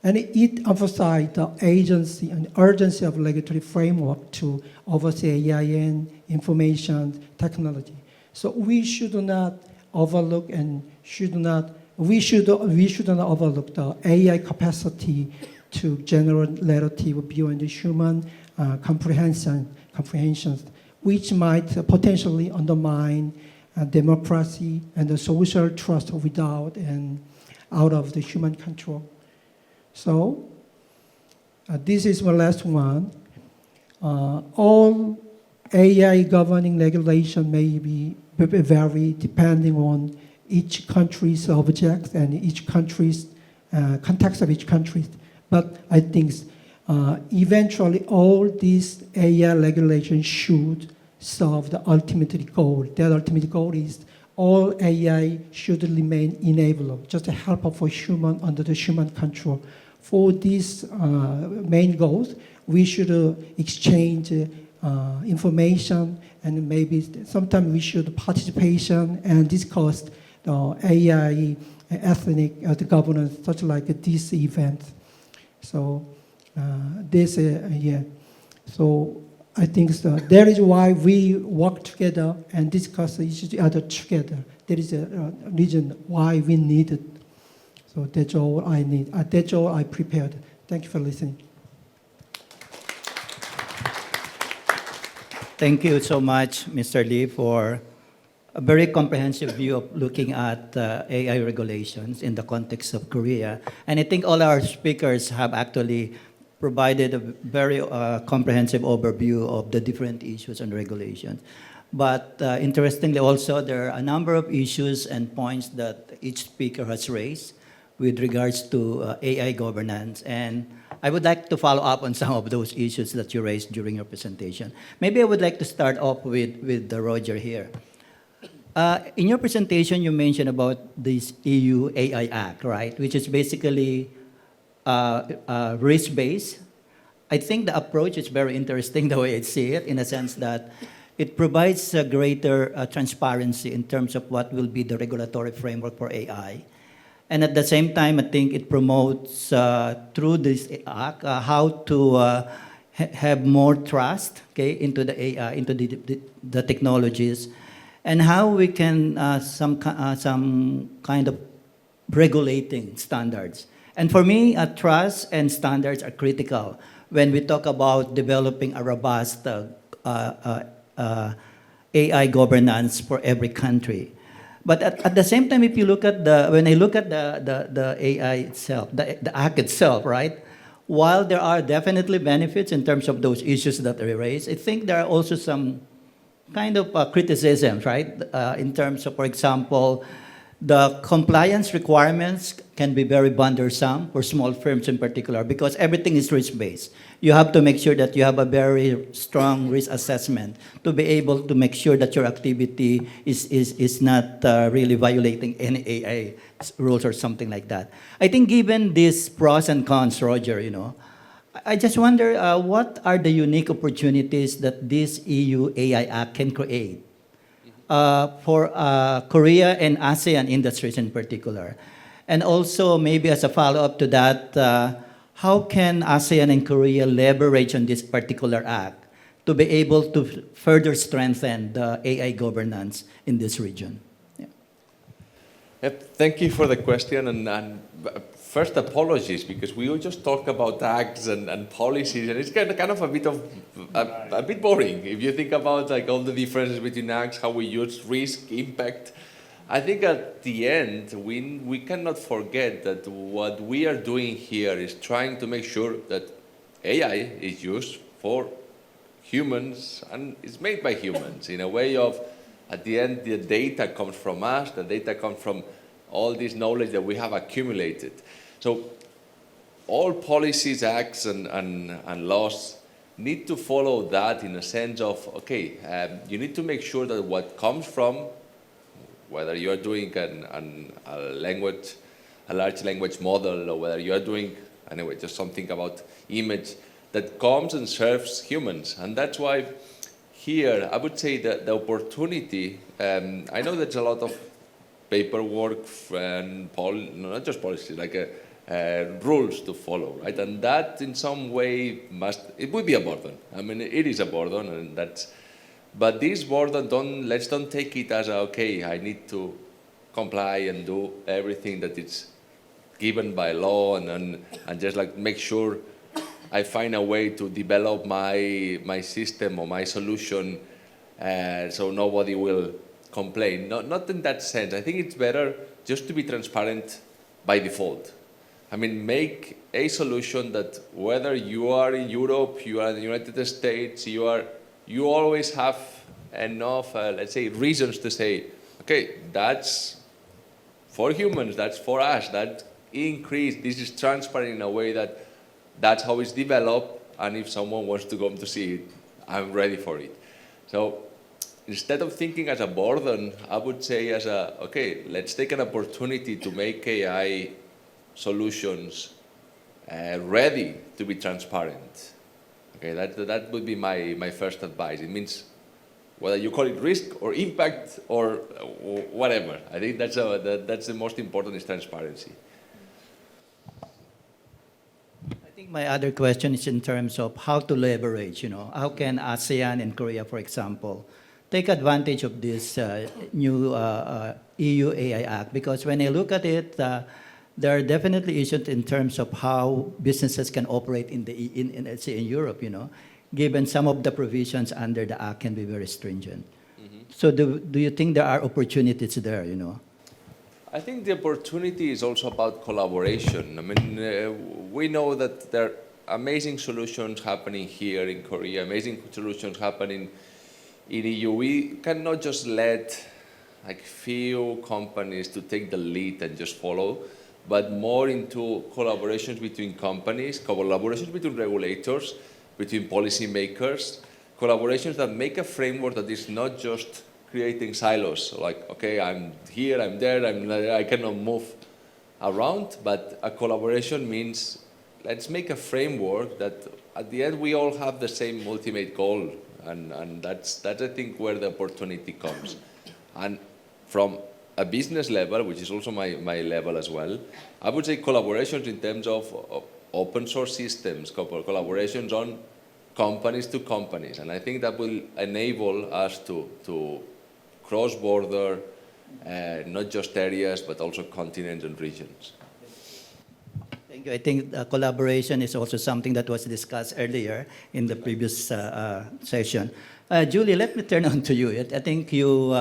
And it emphasized the agency and urgency of regulatory framework to oversee AI and information technology. So we should not overlook we should not overlook the AI capacity to generate narrative beyond the human comprehensions, which might potentially undermine democracy and the social trust without and out of the human control. So this is my last one. All AI governing regulation may vary depending on each country's objects and each country's context of each country. But I think eventually all these AI regulations should serve the ultimate goal. That ultimate goal is all AI should remain enabler, just a helper for human under the human control. For these main goals, we should exchange information, and maybe sometimes we should participation and discuss AI ethnic governance, such like this event. So So I think that is why we work together and discuss each other together. There is a reason why we need it. So that's all I need. That's all I prepared. Thank you for listening. Thank you so much, Mr. Lee, for a very comprehensive view of looking at AI regulations in the context of Korea. And I think all our speakers have actually provided a very comprehensive overview of the different issues and regulations. But interestingly also, there are a number of issues and points that each speaker has raised with regards to AI governance. And I would like to follow up on some of those issues that you raised during your presentation. Maybe I would like to start off with Roger here. In your presentation, you mentioned about this EU AI Act, right? Which is basically risk-based. I think the approach is very interesting the way I see it, in a sense that it provides a greater transparency in terms of what will be the regulatory framework for AI. And at the same time, I think it promotes, through this act, how to have more trust, okay, into the AI, into the technologies, and how we can some kind of regulating standards. And for me, trust and standards are critical when we talk about developing a robust AI governance for every country. But at the same time, if you look at when I look at the AI itself, the act itself, right? While there are definitely benefits in terms of those issues that are raised, I think there are also some kind of criticisms, right? In terms of, for example, the compliance requirements can be very burdensome for small firms in particular, because everything is risk-based. You have to make sure that you have a very strong risk assessment to be able to make sure that your activity is not really violating any AI rules or something like that. I think given these pros and cons, Roger, I just wonder what are the unique opportunities that this EU AI Act can create for Korea and ASEAN industries in particular? And also, maybe as a follow-up to that, how can ASEAN and Korea leverage on this particular act to be able to further strengthen the AI governance in this region? Yeah. Thank you for the question. And first, apologies, because we all just talk about acts and policies, and it's kind of a bit boring if you think about like all the differences between acts, how we use risk, impact. I think at the end, we cannot forget that what we are doing here is trying to make sure that AI is used for humans and is made by humans in a way of, at the end, the data comes from us, the data comes from all this knowledge that we have accumulated. So all policies, acts, and laws need to follow that in a sense of, okay, you need to make sure that what comes from, whether you're doing a large language model, or whether you're doing, anyway, just something about image, that comes and serves humans. And that's why here, I would say that the opportunity, I know there's a lot of paperwork and not just policies, like rules to follow, right? And that in some way it would be a burden. I mean, it is a burden, and but this burden, let's don't take it as, okay, I need to comply and do everything that is given by law, and just like make sure I find a way to develop my system or my solution so nobody will complain. Not in that sense. I think it's better just to be transparent by default. I mean, make a solution that whether you are in Europe, you are in the United States, you always have enough, let's say, reasons to say, okay, that's for humans, that's for us, that increase, this is transparent in a way that that's how it's developed, and if someone wants to come to see it, I'm ready for it. So instead of thinking as a burden, I would say as okay, let's take an opportunity to make AI solutions ready to be transparent. Okay, that would be my first advice. It means whether you call it risk or impact or whatever. I think that's the most important is transparency. I think my other question is in terms of how to leverage, how can ASEAN and Korea, for example, take advantage of this new EU AI Act? Because when I look at it, there are definitely issues in terms of how businesses can operate let's say in Europe, given some of the provisions under the Act can be very stringent. Mm-hmm. So do you think there are opportunities there, I think the opportunity is also about collaboration. I mean, we know that there are amazing solutions happening here in Korea, amazing solutions happening in EU. We cannot just let like few companies to take the lead and just follow, but more into collaborations between companies, collaborations between regulators, between policymakers, collaborations that make a framework that is not just creating silos, like, okay, I'm here, I'm there, I cannot move around, but a collaboration means let's make a framework that at the end we all have the same ultimate goal, and that's I think where the opportunity comes. And from a business level, which is also my level as well, I would say collaborations in terms of open source systems, collaborations on companies to companies. And I think that will enable us to cross-border, not just areas, but also continents and regions. Thank you. I think collaboration is also something that was discussed earlier in the previous session. Julie, let me turn on to you. I think you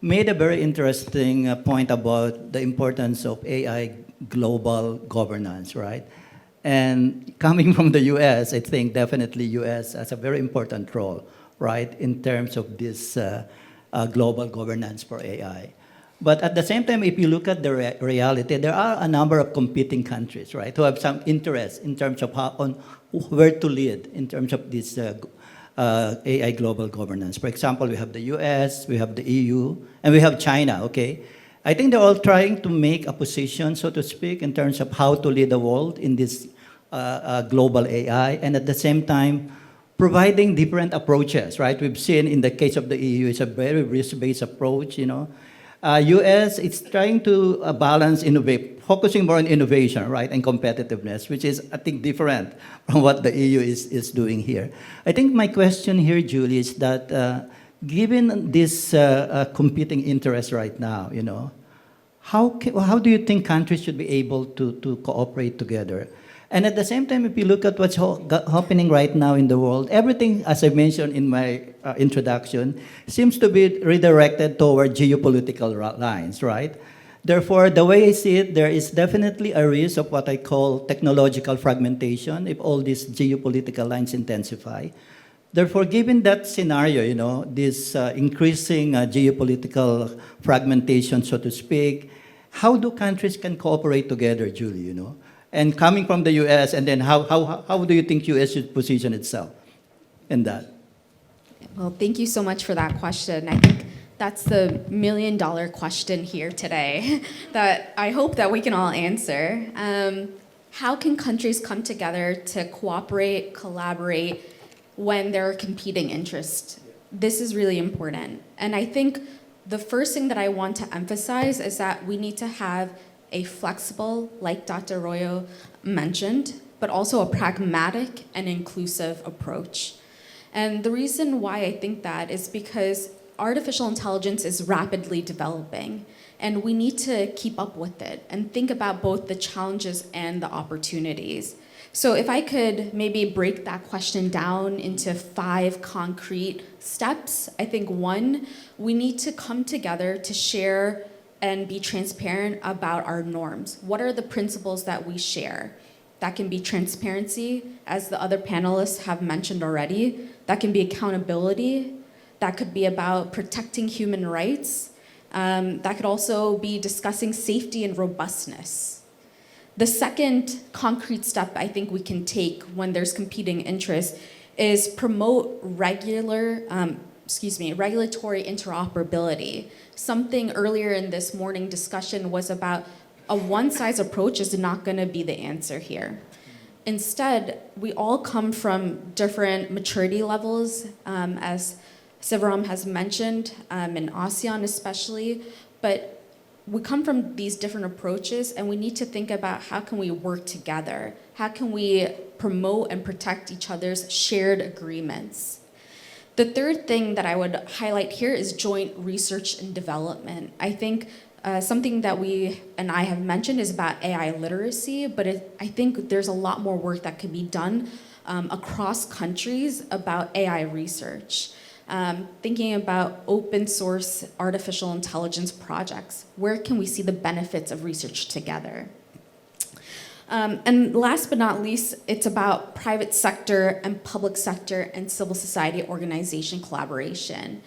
made a very interesting point about the importance of AI global governance, right? And coming from the US, I think definitely US has a very important role, right, in terms of this global governance for AI. But at the same time, if you look at the reality, there are a number of competing countries, right, who have some interest in terms of where to lead in terms of this AI global governance. For example, we have the US, we have the EU, and we have China, okay? I think they're all trying to make a position, so to speak, in terms of how to lead the world in this global AI, and at the same time, providing different approaches, right? We've seen in the case of the EU, it's a very risk-based approach, U.S. it's trying to balance innovate, focusing more on innovation, right, and competitiveness, which is I think different from what the EU is doing here. I think my question here, Julie, is that given this competing interests right now, you know, how do you think countries should be able to cooperate together? And at the same time, if you look at what's happening right now in the world, everything, as I mentioned in my introduction, seems to be redirected toward geopolitical lines, right? Therefore, the way I see it, there is definitely a risk of what I call technological fragmentation if all these geopolitical lines intensify. Therefore, given that scenario, you know, this increasing geopolitical fragmentation, so to speak, how do countries can cooperate together, Julie, you know? And coming from the U.S., and then how do you think U.S. should position itself in that? Well, thank you so much for that question. I think that's the million-dollar question here today that I hope that we can all answer. How can countries come together to cooperate, collaborate when there are competing interests? This is really important. And I think the first thing that I want to emphasize is that we need to have a flexible, like Dr. Royo mentioned, but also a pragmatic and inclusive approach. And the reason why I think that is because artificial intelligence is rapidly developing, and we need to keep up with it and think about both the challenges and the opportunities. So if I could maybe break that question down into 5 concrete steps, I think 1, we need to come together to share and be transparent about our norms. What are the principles that we share? That can be transparency, as the other panelists have mentioned already. That can be accountability. That could be about protecting human rights. That could also be discussing safety and robustness. The second concrete step I think we can take when there's competing interests is promote regulatory interoperability. Something earlier in this morning discussion was about a one-size approach is not going to be the answer here. Instead, we all come from different maturity levels, as Sivaram has mentioned, in ASEAN especially, but we come from these different approaches, and we need to think about how can we work together? How can we promote and protect each other's shared agreements? The third thing that I would highlight here is joint research and development. I think something that we and I have mentioned is about AI literacy, but I think there's a lot more work that could be done across countries about AI research. Thinking about open source artificial intelligence projects. Where can we see the benefits of research together? And last but not least, it's about private sector and public sector and civil society organization collaboration.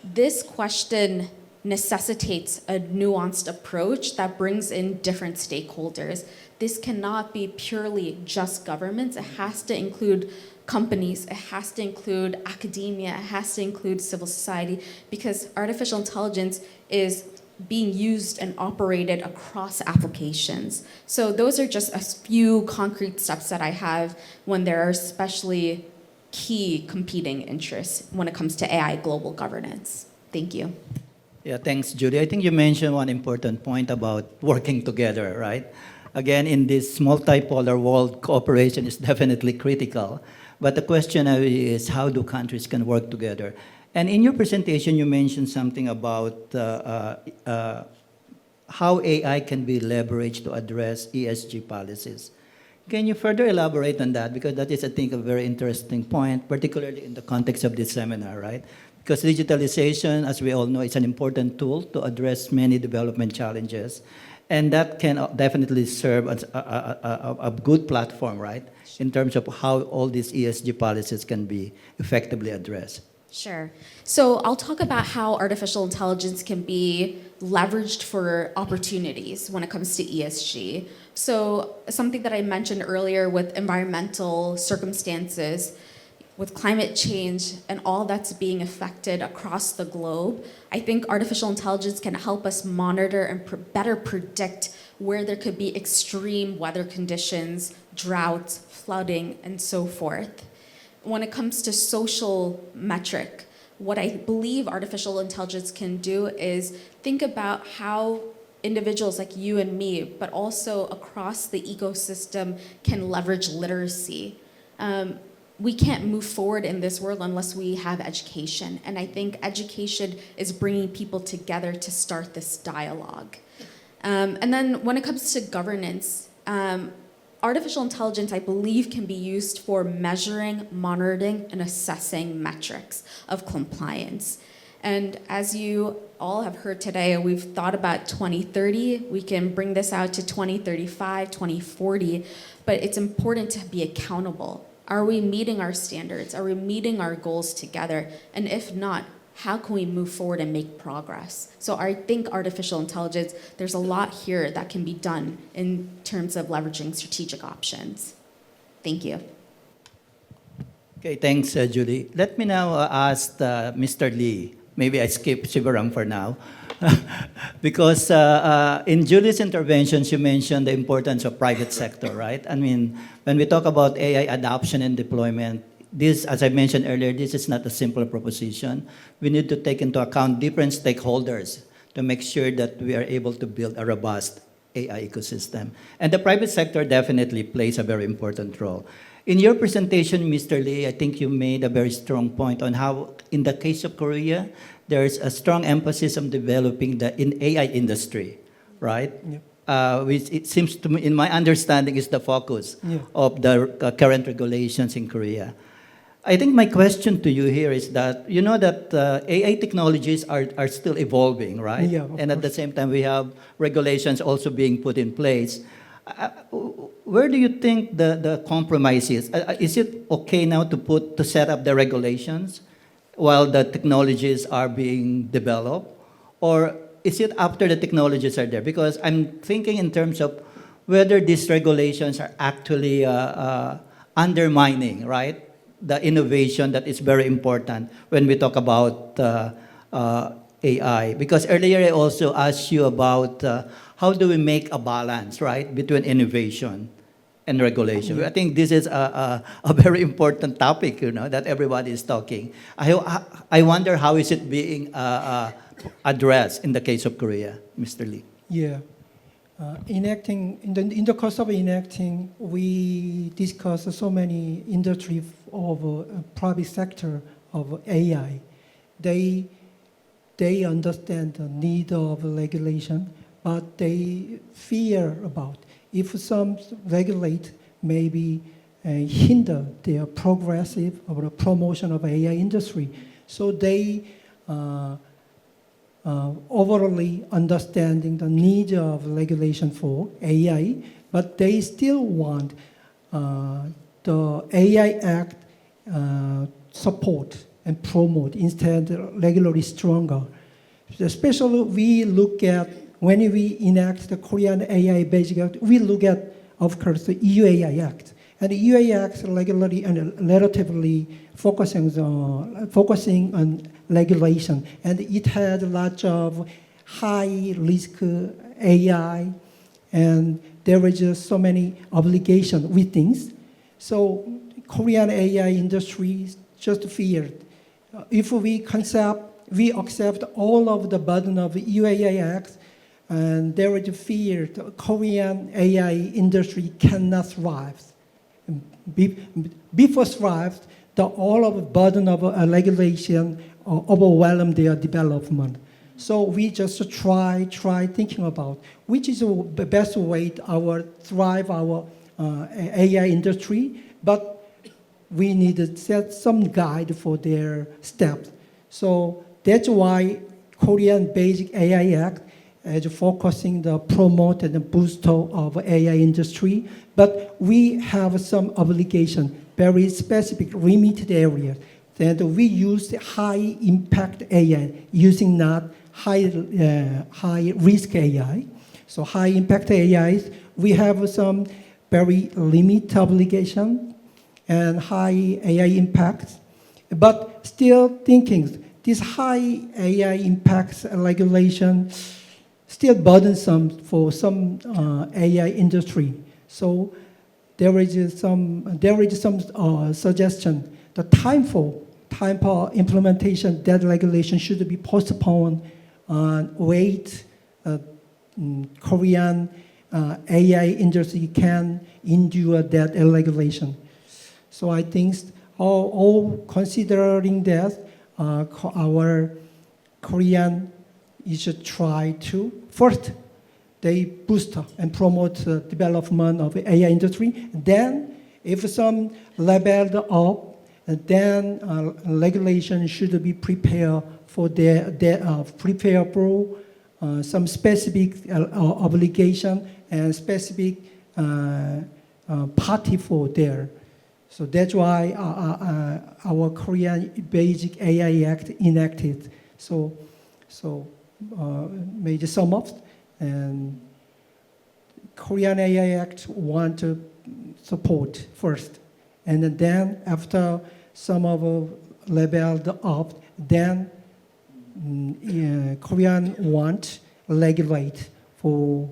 This question necessitates a nuanced approach that brings in different stakeholders. This cannot be purely just governments. It has to include companies, it has to include academia, it has to include civil society, because artificial intelligence is being used and operated across applications. So those are just a few concrete steps that I have when there are especially key competing interests when it comes to AI global governance. Thank you. Yeah, thanks, Judy. I think you mentioned one important point about working together, right? Again, in this multipolar world, cooperation is definitely critical. But the question is, how do countries can work together? And in your presentation, you mentioned something about how AI can be leveraged to address ESG policies. Can you further elaborate on that? Because that is, I think, a very interesting point, particularly in the context of this seminar, right? Because digitalization, as we all know, is an important tool to address many development challenges. And that can definitely serve as a good platform, right? In terms of how all these ESG policies can be effectively addressed. Sure. So I'll talk about how artificial intelligence can be leveraged for opportunities when it comes to ESG. So something that I mentioned earlier with environmental circumstances, with climate change and all that's being affected across the globe, I think artificial intelligence can help us monitor and better predict where there could be extreme weather conditions, droughts, flooding, and so forth. When it comes to social metric, what I believe artificial intelligence can do is think about how individuals like you and me, but also across the ecosystem, can leverage literacy. We can't move forward in this world unless we have education. And I think education is bringing people together to start this dialogue. And then when it comes to governance, artificial intelligence, I believe, can be used for measuring, monitoring, and assessing metrics of compliance. And as you all have heard today, we've thought about 2030. We can bring this out to 2035, 2040, but it's important to be accountable. Are we meeting our standards? Are we meeting our goals together? And if not, how can we move forward and make progress? So I think artificial intelligence, there's a lot here that can be done in terms of leveraging strategic options. Thank you. Okay, thanks, Julie. Let me now ask Mr. Lee. Maybe I skip Sivaram for now. Because in Julie's intervention, she mentioned the importance of private sector, right? I mean, when we talk about AI adoption and deployment, this, as I mentioned earlier, this is not a simple proposition. We need to take into account different stakeholders to make sure that we are able to build a robust AI ecosystem. And the private sector definitely plays a very important role. In your presentation, Mr. Lee, I think you made a very strong point on how, in the case of Korea, there's a strong emphasis on developing the AI industry, right? Yep. Which it seems to me, in my understanding, is the focus of the current regulations in Korea. I think my question to you here is that, you know that AI technologies are still evolving, right? Yeah, and at the same time, we have regulations also being put in place. Where do you think the compromise is? Is it okay now to set up the regulations while the technologies are being developed? Or is it after the technologies are there? Because I'm thinking in terms of whether these regulations are actually undermining, right, the innovation that is very important when we talk about AI. Because earlier I also asked you about how do we make a balance, right, between innovation and regulation. I think this is a very important topic, you know, that everybody is talking. I wonder how is it being addressed in the case of Korea, Mr. Lee? Yeah. Enacting, in the course of enacting, we discussed so many industry of private sector of AI. They understand the need of regulation, but they fear about if some regulate maybe hinder their progressive or the promotion of AI industry. So they overly understanding the need of regulation for AI, but they still want the AI Act support and promote instead regularly stronger. Especially we look at, when we enact the Korean AI Basic Act, we look at, of course, the EU AI Act. And the EU AI Act regularly and relatively focusing on regulation. And it had lots of high-risk AI, and there were just so many obligations with things. So Korean AI industry just feared. If we accept all of the burden of the EU AI Act, and there was fear the Korean AI industry cannot thrive. Before thrive, all of the burden of regulation overwhelm their development. So we just try thinking about which is the best way to thrive our AI industry, but we need to set some guide for their steps. So that's why Korean Basic AI Act is focusing the promote and boost of AI industry, but we have some obligation, very specific, limited areas. That we use high impact AI, using not high risk AI. So high impact AIs, we have some very limited obligation and high AI impact, but still thinking this high AI impacts regulation still burdensome for some AI industry. So there is some suggestion. The time time for implementation, that regulation should be postponed and wait. Korean AI industry can endure that regulation. So I think all considering that, our Korean should try to first they boost and promote the development of the AI industry. Then, if some leveled up, then regulation should be prepared for some specific obligation and specific party for there. So that's why our Korean Basic AI Act enacted. So major sum up, and Korean AI Act want to support first, and then after some of leveled up, then Korean want regulate for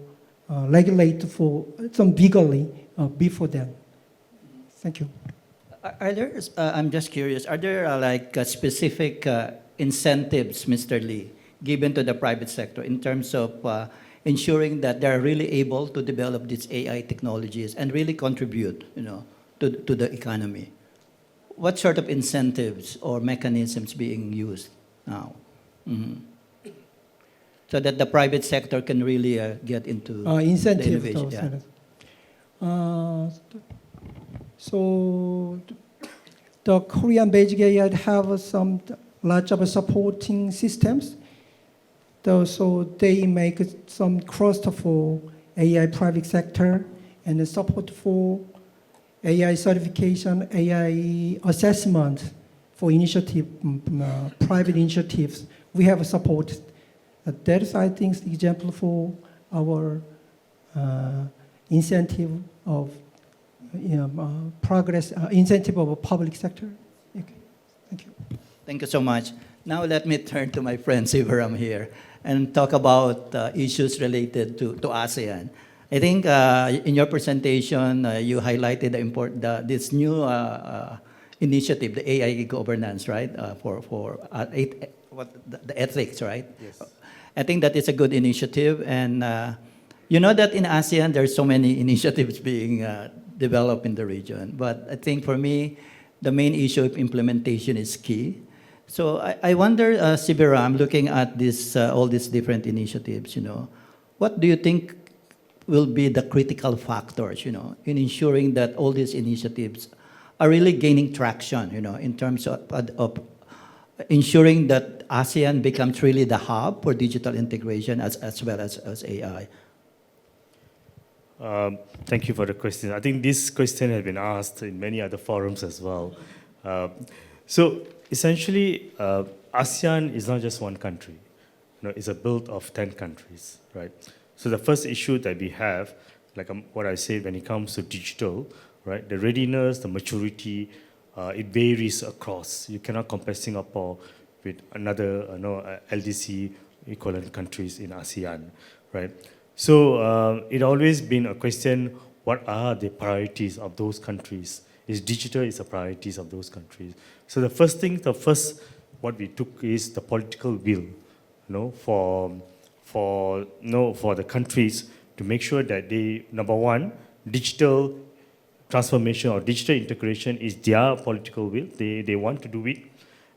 some legally before then. Thank you. Are there, I'm just curious, are there specific incentives, Mr. Lee, given to the private sector in terms of ensuring that they're really able to develop these AI technologies and really contribute, to the economy? What sort of incentives or mechanisms being used now? So that the private sector can really get into Incentive. the innovation. So the Korean Basic AI have some lots of supporting systems. So they make some trust for AI private sector and support for AI certification, AI assessment for initiative, private initiatives. We have support. That is, I think, the example for our incentive of progress, incentive of a public sector. Okay. Thank you. Thank you so much. Now let me turn to my friend Sivaram here and talk about issues related to ASEAN. I think in your presentation, you highlighted this new initiative, the AI governance, right? For the ethics, right? Yes. I think that is a good initiative, and you know that in ASEAN there's so many initiatives being developed in the region. But I think for me, the main issue of implementation is key. So I wonder, Sivaram, looking at this, all these different initiatives, what do you think will be the critical factors, in ensuring that all these initiatives are really gaining traction, in terms of ensuring that ASEAN becomes really the hub for digital integration as well as AI? Thank you for the question. I think this question has been asked in many other forums as well. So essentially, ASEAN is not just one country. It's a build of 10 countries, right? So the first issue that we have, like what I said, when it comes to digital, right, the readiness, the maturity, it varies across. You cannot compare Singapore with another LDC equivalent countries in ASEAN, right? So it always been a question, what are the priorities of those countries? Is digital a priorities of those countries? So the first what we took is the political will, for the countries to make sure that they, number one, digital transformation or digital integration is their political will. They want to do it.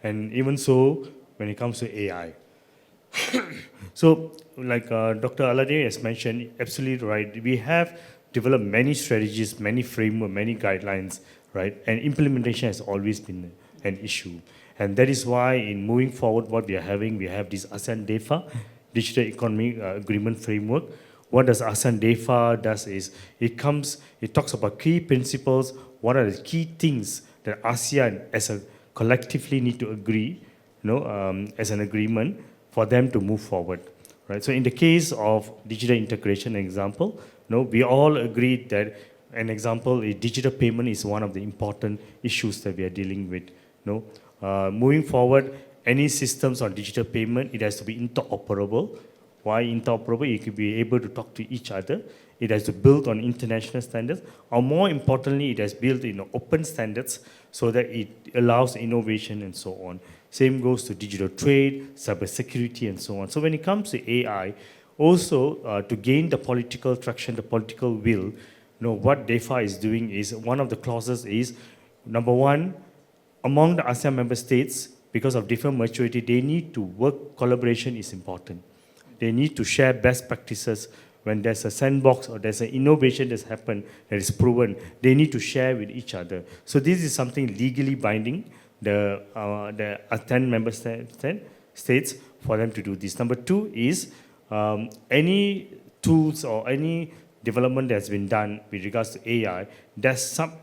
And even so, when it comes to AI. So, like Dr. Aladdin has mentioned, absolutely right. We have developed many strategies, many frameworks, many guidelines, right? And implementation has always been an issue. And that is why in moving forward, what we have this ASEAN-DEFA, Digital Economy Agreement Framework. What does ASEAN-DEFA does is, it talks about key principles, what are the key things that ASEAN as a collectively need to agree, as an agreement for them to move forward, right? So in the case of digital integration example, we all agreed that an example, a digital payment is one of the important issues that we are dealing with. Moving forward, any systems on digital payment, it has to be interoperable. Why interoperable? You could be able to talk to each other. it has to build on international standards, or more importantly, it has built open standards so that it allows innovation and so on. Same goes to digital trade, cybersecurity, and so on. So when it comes to AI, also to gain the political traction, the political will, what DEFA is doing is, one of the clauses is, number one, among the ASEAN member states, because of different maturity, they need to work, collaboration is important. They need to share best practices. When there's a sandbox or there's an innovation that's happened that is proven, they need to share with each other. So this is something legally binding the 10 member states for them to do this. Number two is any tools or any development that's been done with regards to AI,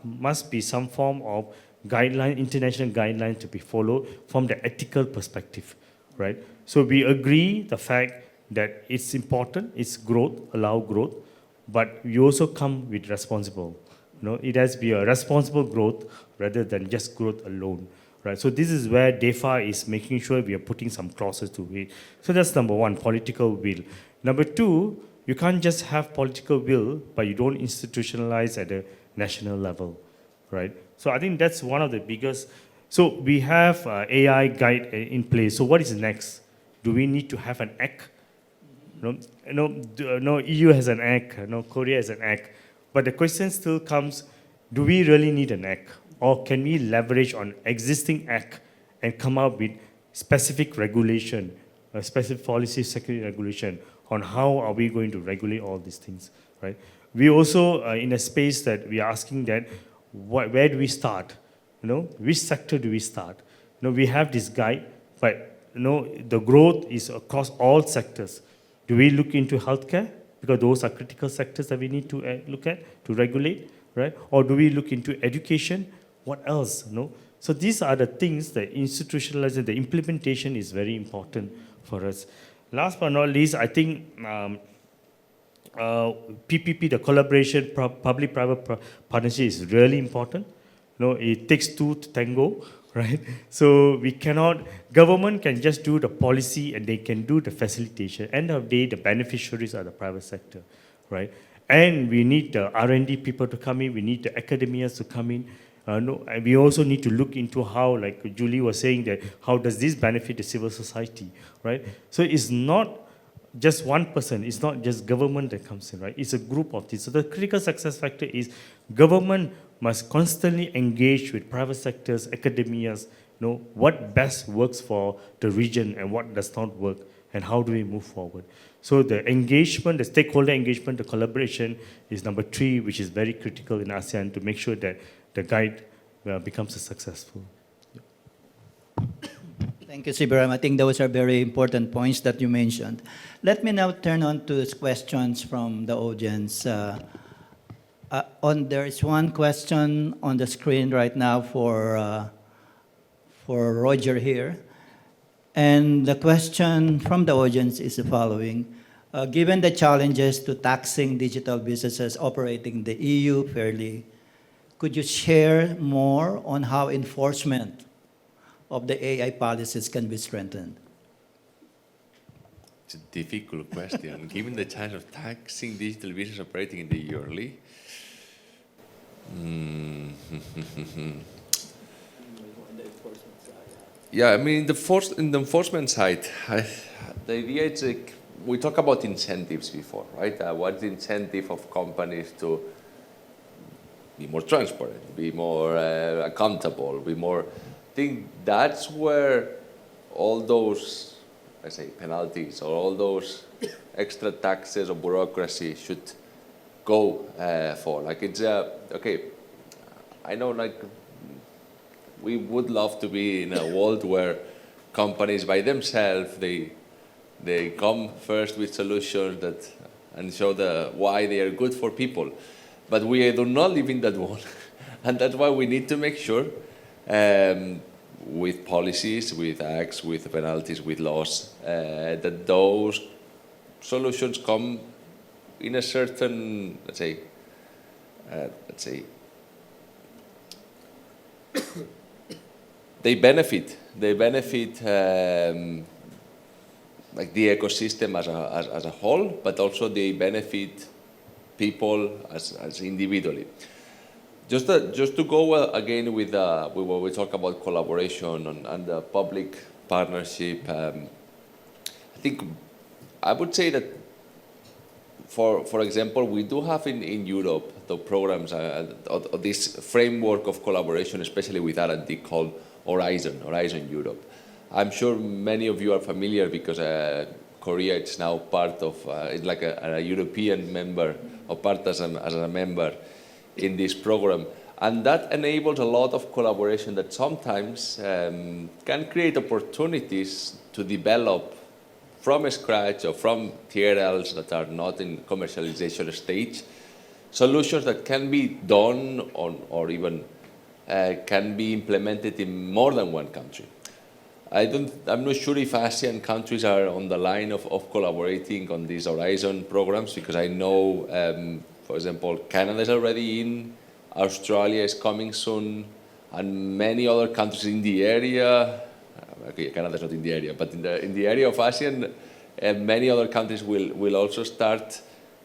must be some form of guideline, international guideline to be followed from the ethical perspective, right? So we agree the fact that it's important, it's growth, allow growth, but we also come with responsible. It has to be a responsible growth rather than just growth alone, right? So this is where DEFA is making sure we are putting some clauses to it. So that's number one, political will. Number two, you can't just have political will, but you don't institutionalize at a national level, right? So I think that's one of the biggest. So we have AI guide in place. So what is next? Do we need to have an act? No, EU has an act, Korea has an act. But the question still comes, do we really need an act? Or can we leverage on existing act and come up with specific regulation, specific policy security regulation on how are we going to regulate all these things, right? We also, in a space that we are asking that, where do we start? Which sector do we start? We have this guide, but the growth is across all sectors. Do we look into healthcare? Because those are critical sectors that we need to look at, to regulate, right? Or do we look into education? What else? So these are the things that institutionalizing, the implementation is very important for us. Last but not least, I think PPP, the collaboration, public-private partnership is really important. It takes two to tango, right? So we cannot, government can just do the policy and they can do the facilitation. End of the day, the beneficiaries are the private sector, right? And we need the R&D people to come in, we need the academias to come in. And we also need to look into how, like Julie was saying, that how does this benefit the civil society, right? So it's not just one person, it's not just government that comes in, right? It's a group of these. So the critical success factor is government must constantly engage with private sectors, academias, what best works for the region and what does not work, and how do we move forward. So the engagement, the stakeholder engagement, the collaboration is number 3, which is very critical in ASEAN to make sure that the guide becomes successful. Thank you, Sivaram. I think those are very important points that you mentioned. Let me now turn on to questions from the audience. There is one question on the screen right now for Roger here. And the question from the audience is the following. Given the challenges to taxing digital businesses operating in the EU fairly, could you share more on how enforcement of the AI policies can be strengthened? It's a difficult question. Given the challenge of taxing digital business operating in the EU early, yeah, I mean, in the enforcement side, the idea is we talked about incentives before, right? What's the incentive of companies to be more transparent, be more accountable, be more... I think that's where all those, let's say, penalties or all those extra taxes or bureaucracy should go for. Like it's, okay, I know like we would love to be in a world where companies by themselves, they come first with solutions that and show why they are good for people. But we do not live in that world. And that's why we need to make sure with policies, with acts, with penalties, with laws, that those solutions come in a certain, let's say, they benefit like the ecosystem as a whole, but also they benefit people as individually. Just to go again with what we talk about collaboration and the public partnership, I think I would say that, for example, we do have in Europe the programs, this framework of collaboration, especially with R&D, called Horizon Europe. I'm sure many of you are familiar because Korea is now part of, it's like a European member, or part as a member in this program. And that enables a lot of collaboration that sometimes can create opportunities to develop from scratch or from TRLs that are not in commercialization stage, solutions that can be done or even can be implemented in more than one country. I'm not sure if ASEAN countries are on the line of collaborating on these Horizon programs, because I know, for example, Canada is already in, Australia is coming soon, and many other countries in the area. Okay, Canada is not in the area, but in the area of ASEAN, many other countries will also start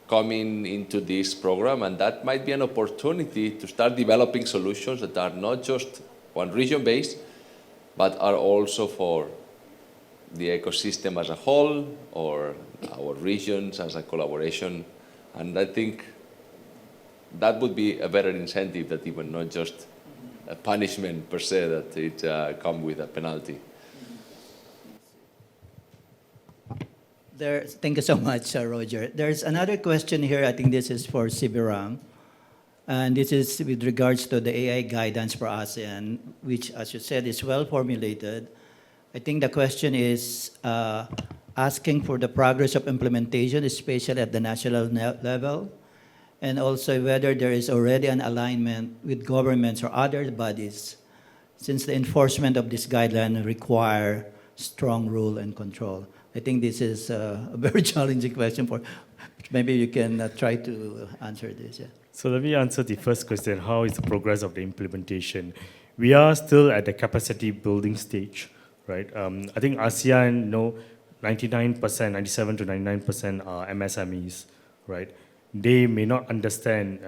coming into this program, and that might be an opportunity to start developing solutions that are not just one region based, but are also for the ecosystem as a whole or our regions as a collaboration. And I think that would be a better incentive that even not just a punishment per se, that it come with a penalty. Thank you so much, Roger. There's another question here. I think this is for Sivaram. And this is with regards to the AI guidance for ASEAN, which, as you said, is well formulated. I think the question is asking for the progress of implementation, especially at the national level, and also whether there is already an alignment with governments or other bodies, since the enforcement of this guideline require strong rule and control. I think this is a very challenging question maybe you can try to answer this. Yeah. So let me answer the first question. How is the progress of the implementation? We are still at the capacity building stage, right? I think ASEAN, 99%, 97 to 99% are MSMEs, right? They may not understand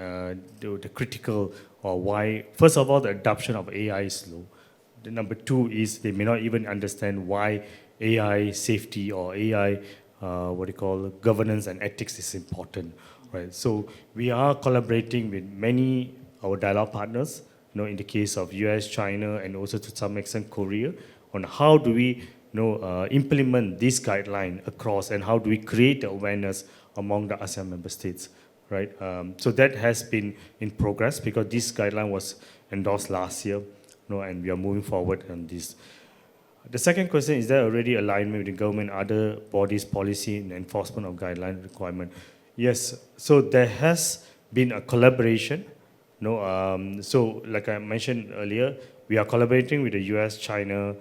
the critical or why. First of all, the adoption of AI is slow. The number two is they may not even understand why AI safety or AI, governance and ethics is important, right? So we are collaborating with many our dialogue partners, in the case of US, China, and also to some extent Korea, on how do we implement this guideline across and how do we create the awareness among the ASEAN member states, right? So that has been in progress because this guideline was endorsed last year, and we are moving forward on this. The second question, is there already alignment with the government, other bodies, policy, and enforcement of guideline requirement? Yes, so there has been a collaboration. So like I mentioned earlier, we are collaborating with the US, China.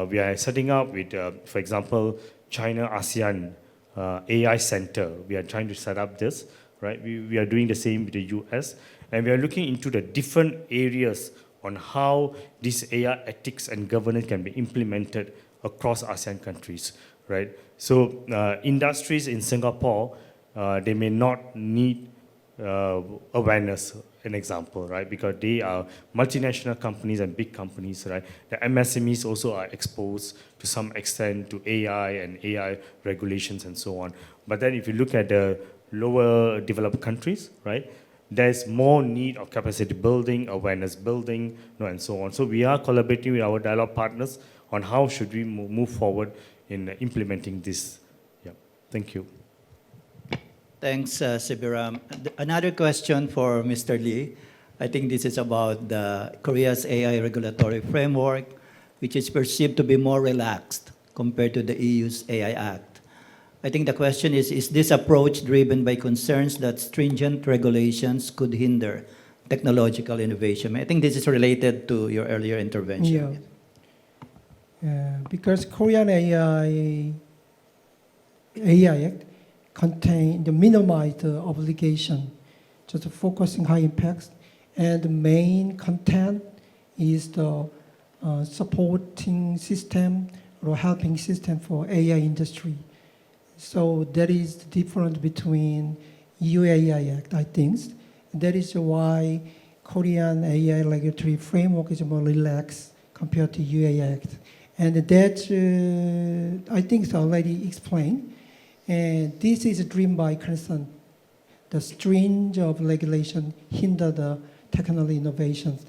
We are setting up with, for example, China ASEAN AI Center. We are trying to set up this, right? We are doing the same with the US. And we are looking into the different areas on how this AI ethics and governance can be implemented across ASEAN countries, right? So industries in Singapore, they may not need awareness, an example, right? Because they are multinational companies and big companies, right? The MSMEs also are exposed to some extent to AI and AI regulations and so on. But then if you look at the lower developed countries, right? There's more need of capacity building, awareness building, and so on. So we are collaborating with our dialogue partners on how should we move forward in implementing this. Yeah, thank you. Thanks, Sivaram. Another question for Mr. Lee. I think this is about Korea's AI regulatory framework, which is perceived to be more relaxed compared to the EU's AI Act. I think the question is this approach driven by concerns that stringent regulations could hinder technological innovation? I think this is related to your earlier intervention. Yeah. Because Korean AI Act contain the minimized obligation, just focusing high impacts, and the main content is the supporting system or helping system for AI industry. So that is the difference between EU-AI Act, I think. That is why Korean AI regulatory framework is more relaxed compared to EU-AI Act. And that, I think, is already explained. And this is driven by concern. The string of regulation hinder the technology innovations.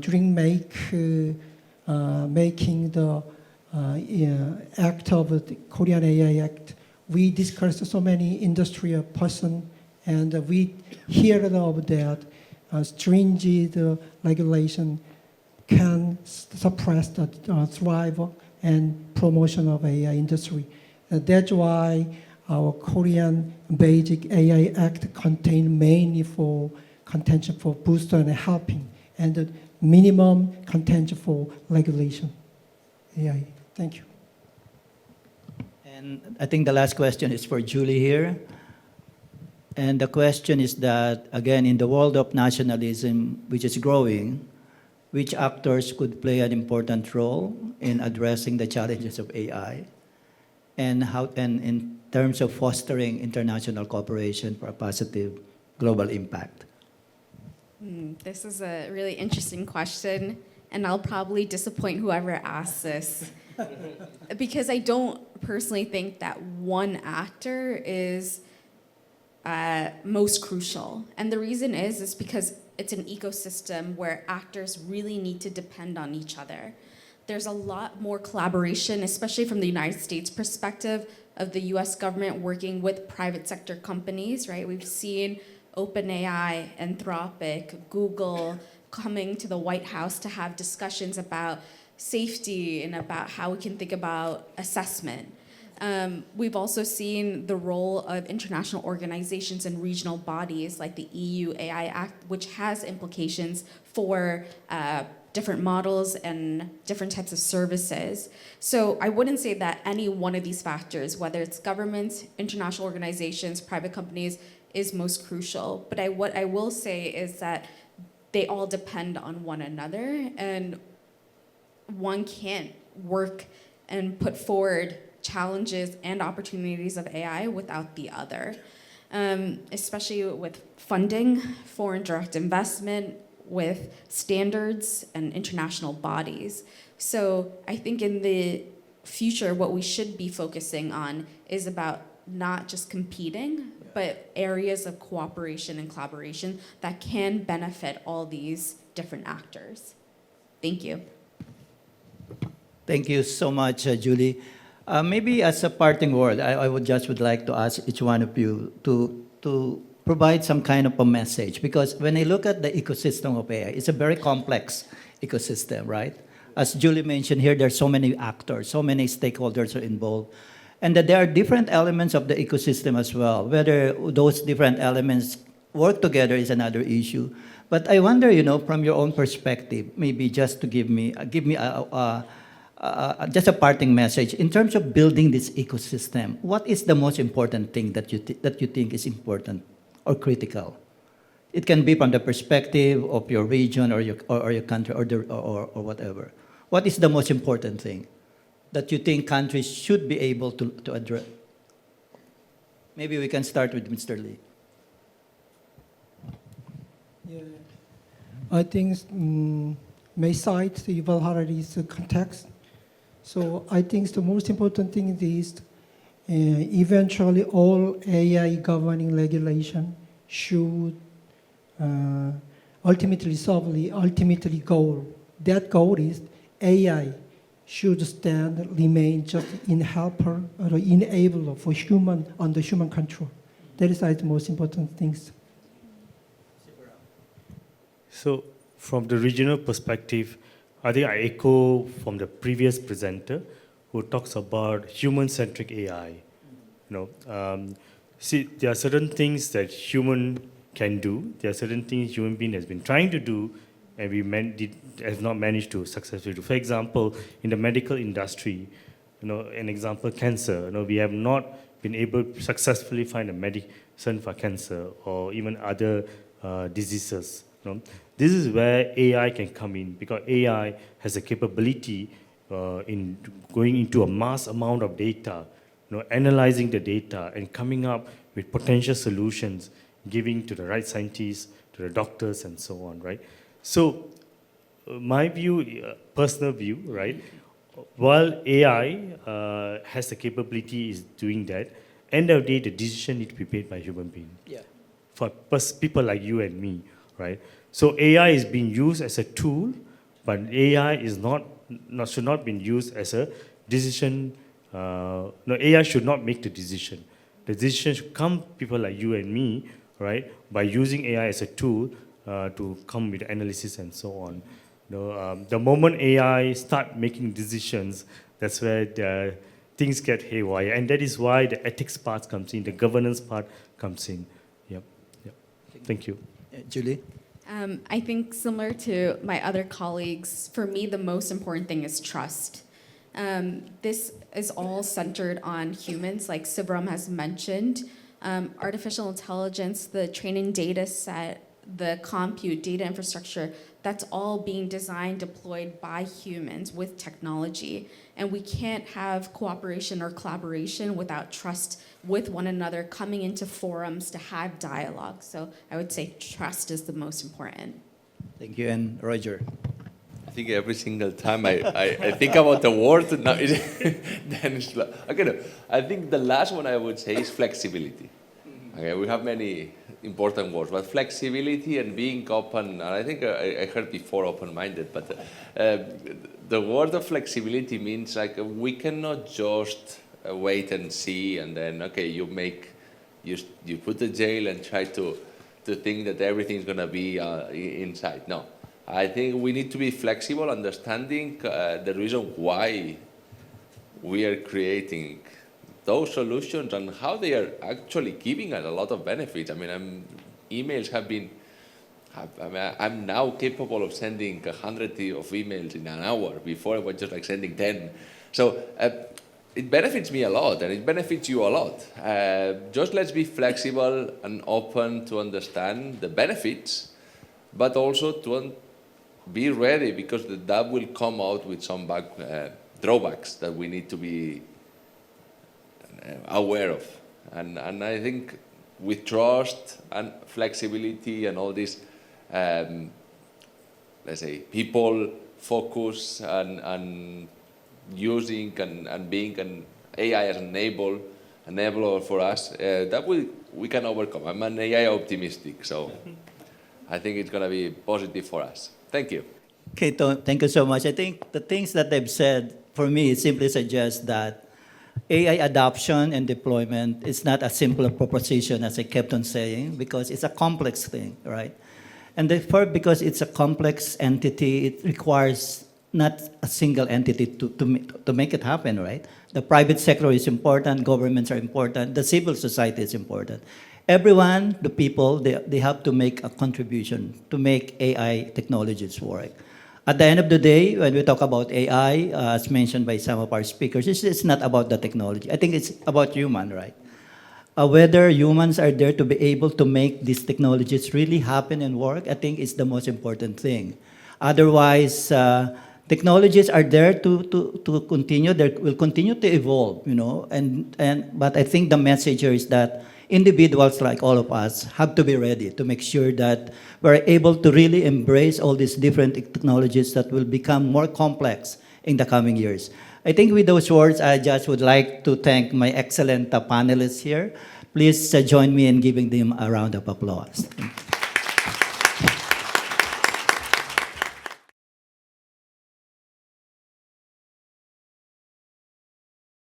During making the act of the Korean AI Act, we discussed so many industrial person, and we hear of that stringent regulation can suppress the thrive and promotion of AI industry. That's why our Korean Basic AI Act contain mainly for contention for booster and helping, and the minimum contention for regulation. AI. Thank you. And I think the last question is for Julie here. And the question is that, again, in the world of nationalism, which is growing, which actors could play an important role in addressing the challenges of AI? And how, and in terms of fostering international cooperation for a positive global impact? This is a really interesting question, and I'll probably disappoint whoever asks this. Because I don't personally think that one actor is most crucial. And the reason is because it's an ecosystem where actors really need to depend on each other. There's a lot more collaboration, especially from the United States perspective, of the US government working with private sector companies, right? We've seen OpenAI, Anthropic, Google coming to the White House to have discussions about safety and about how we can think about assessment. We've also seen the role of international organizations and regional bodies like the EU AI Act, which has implications for different models and different types of services. So I wouldn't say that any one of these factors, whether it's governments, international organizations, private companies, is most crucial. But what I will say is that they all depend on one another, and one can't work and put forward challenges and opportunities of AI without the other, especially with funding, foreign direct investment, with standards and international bodies. So I think in the future, what we should be focusing on is about not just competing, but areas of cooperation and collaboration that can benefit all these different actors. Thank you. Thank you so much, Julie. Maybe as a parting word, I would like to ask each one of you to provide some kind of a message, because when I look at the ecosystem of AI, it's a very complex ecosystem, right? As Julie mentioned here, there's so many actors, so many stakeholders are involved, and that there are different elements of the ecosystem as well. Whether those different elements work together is another issue. But I wonder, from your own perspective, maybe just to give me just a parting message in terms of building this ecosystem. What is the most important thing that you think is important or critical? It can be from the perspective of your region or your country or whatever. What is the most important thing that you think countries should be able to address? Maybe we can start with Mr. Lee. Yeah. I think may cite Yuval Harari's context. So I think the most important thing is eventually all AI governing regulation should ultimately solve the ultimately goal. That goal is AI should remain just in helper or enabler for human under human control. That is the most important things. So from the regional perspective, I think I echo from the previous presenter who talks about human-centric AI. See, there are certain things that human can do. There are certain things human being has been trying to do, and we have not managed to successfully do. For example, in the medical industry, an example, cancer. We have not been able to successfully find a medicine for cancer or even other diseases. This is where AI can come in, because AI has a capability in going into a mass amount of data analyzing the data and coming up with potential solutions, giving to the right scientists, to the doctors, and so on, right? So, my view, personal view, right? While AI has the capability is doing that, end of the day, the decision needs to be made by human beings. Yeah. For people like you and me, right? So AI is being used as a tool, but AI is should not be used as a decision. AI should not make the decision. The decision should come people like you and me, right? By using AI as a tool to come with analysis and so on. The moment AI start making decisions, that's where the things get haywire, and that is why the ethics part comes in, the governance part comes in. Yep. Thank you. Julie? I think similar to my other colleagues, for me, the most important thing is trust. This is all centered on humans, like Sivaram has mentioned. Artificial intelligence, the training data set, the compute data infrastructure, that's all being designed, deployed by humans with technology. And we can't have cooperation or collaboration without trust with one another, coming into forums to have dialogue. So I would say trust is the most important. Thank you. And Roger? I think every single time I think about the word, then it's like, okay, no. I think the last one I would say is flexibility. Okay, we have many important words, but flexibility and being open, and I think I heard before open-minded, but the word of flexibility means like we cannot just wait and see and then, okay, you put the jail and try to think that everything's going to be inside. No. I think we need to be flexible, understanding the reason why we are creating those solutions and how they are actually giving us a lot of benefits. I mean, emails have been, I'm now capable of sending 100 of emails in an hour. Before I was just like sending 10. So it benefits me a lot and it benefits you a lot. Just let's be flexible and open to understand the benefits, but also to be ready, because that will come out with some drawbacks that we need to be aware of. And I think with trust and flexibility and all this, let's say, people focus and using and being an AI as an enabler for us, that we can overcome. I'm an AI optimistic, so I think it's going to be positive for us. Thank you. Okay, thank you so much. I think the things that they've said, for me, simply suggest that AI adoption and deployment is not a simple proposition, as I kept on saying, because it's a complex thing, right? And therefore, because it's a complex entity, it requires not a single entity to make it happen, right? The private sector is important, governments are important, the civil society is important. Everyone, the people, they have to make a contribution to make AI technologies work. At the end of the day, when we talk about AI, as mentioned by some of our speakers, it's not about the technology. I think it's about human, right? Whether humans are there to be able to make these technologies really happen and work, I think is the most important thing. Otherwise, technologies are there to continue. They will continue to evolve, you know. But I think the message here is that individuals like all of us have to be ready to make sure that we're able to really embrace all these different technologies that will become more complex in the coming years. I think with those words, I just would like to thank my excellent panelists here. Please join me in giving them a round of applause. Thank you.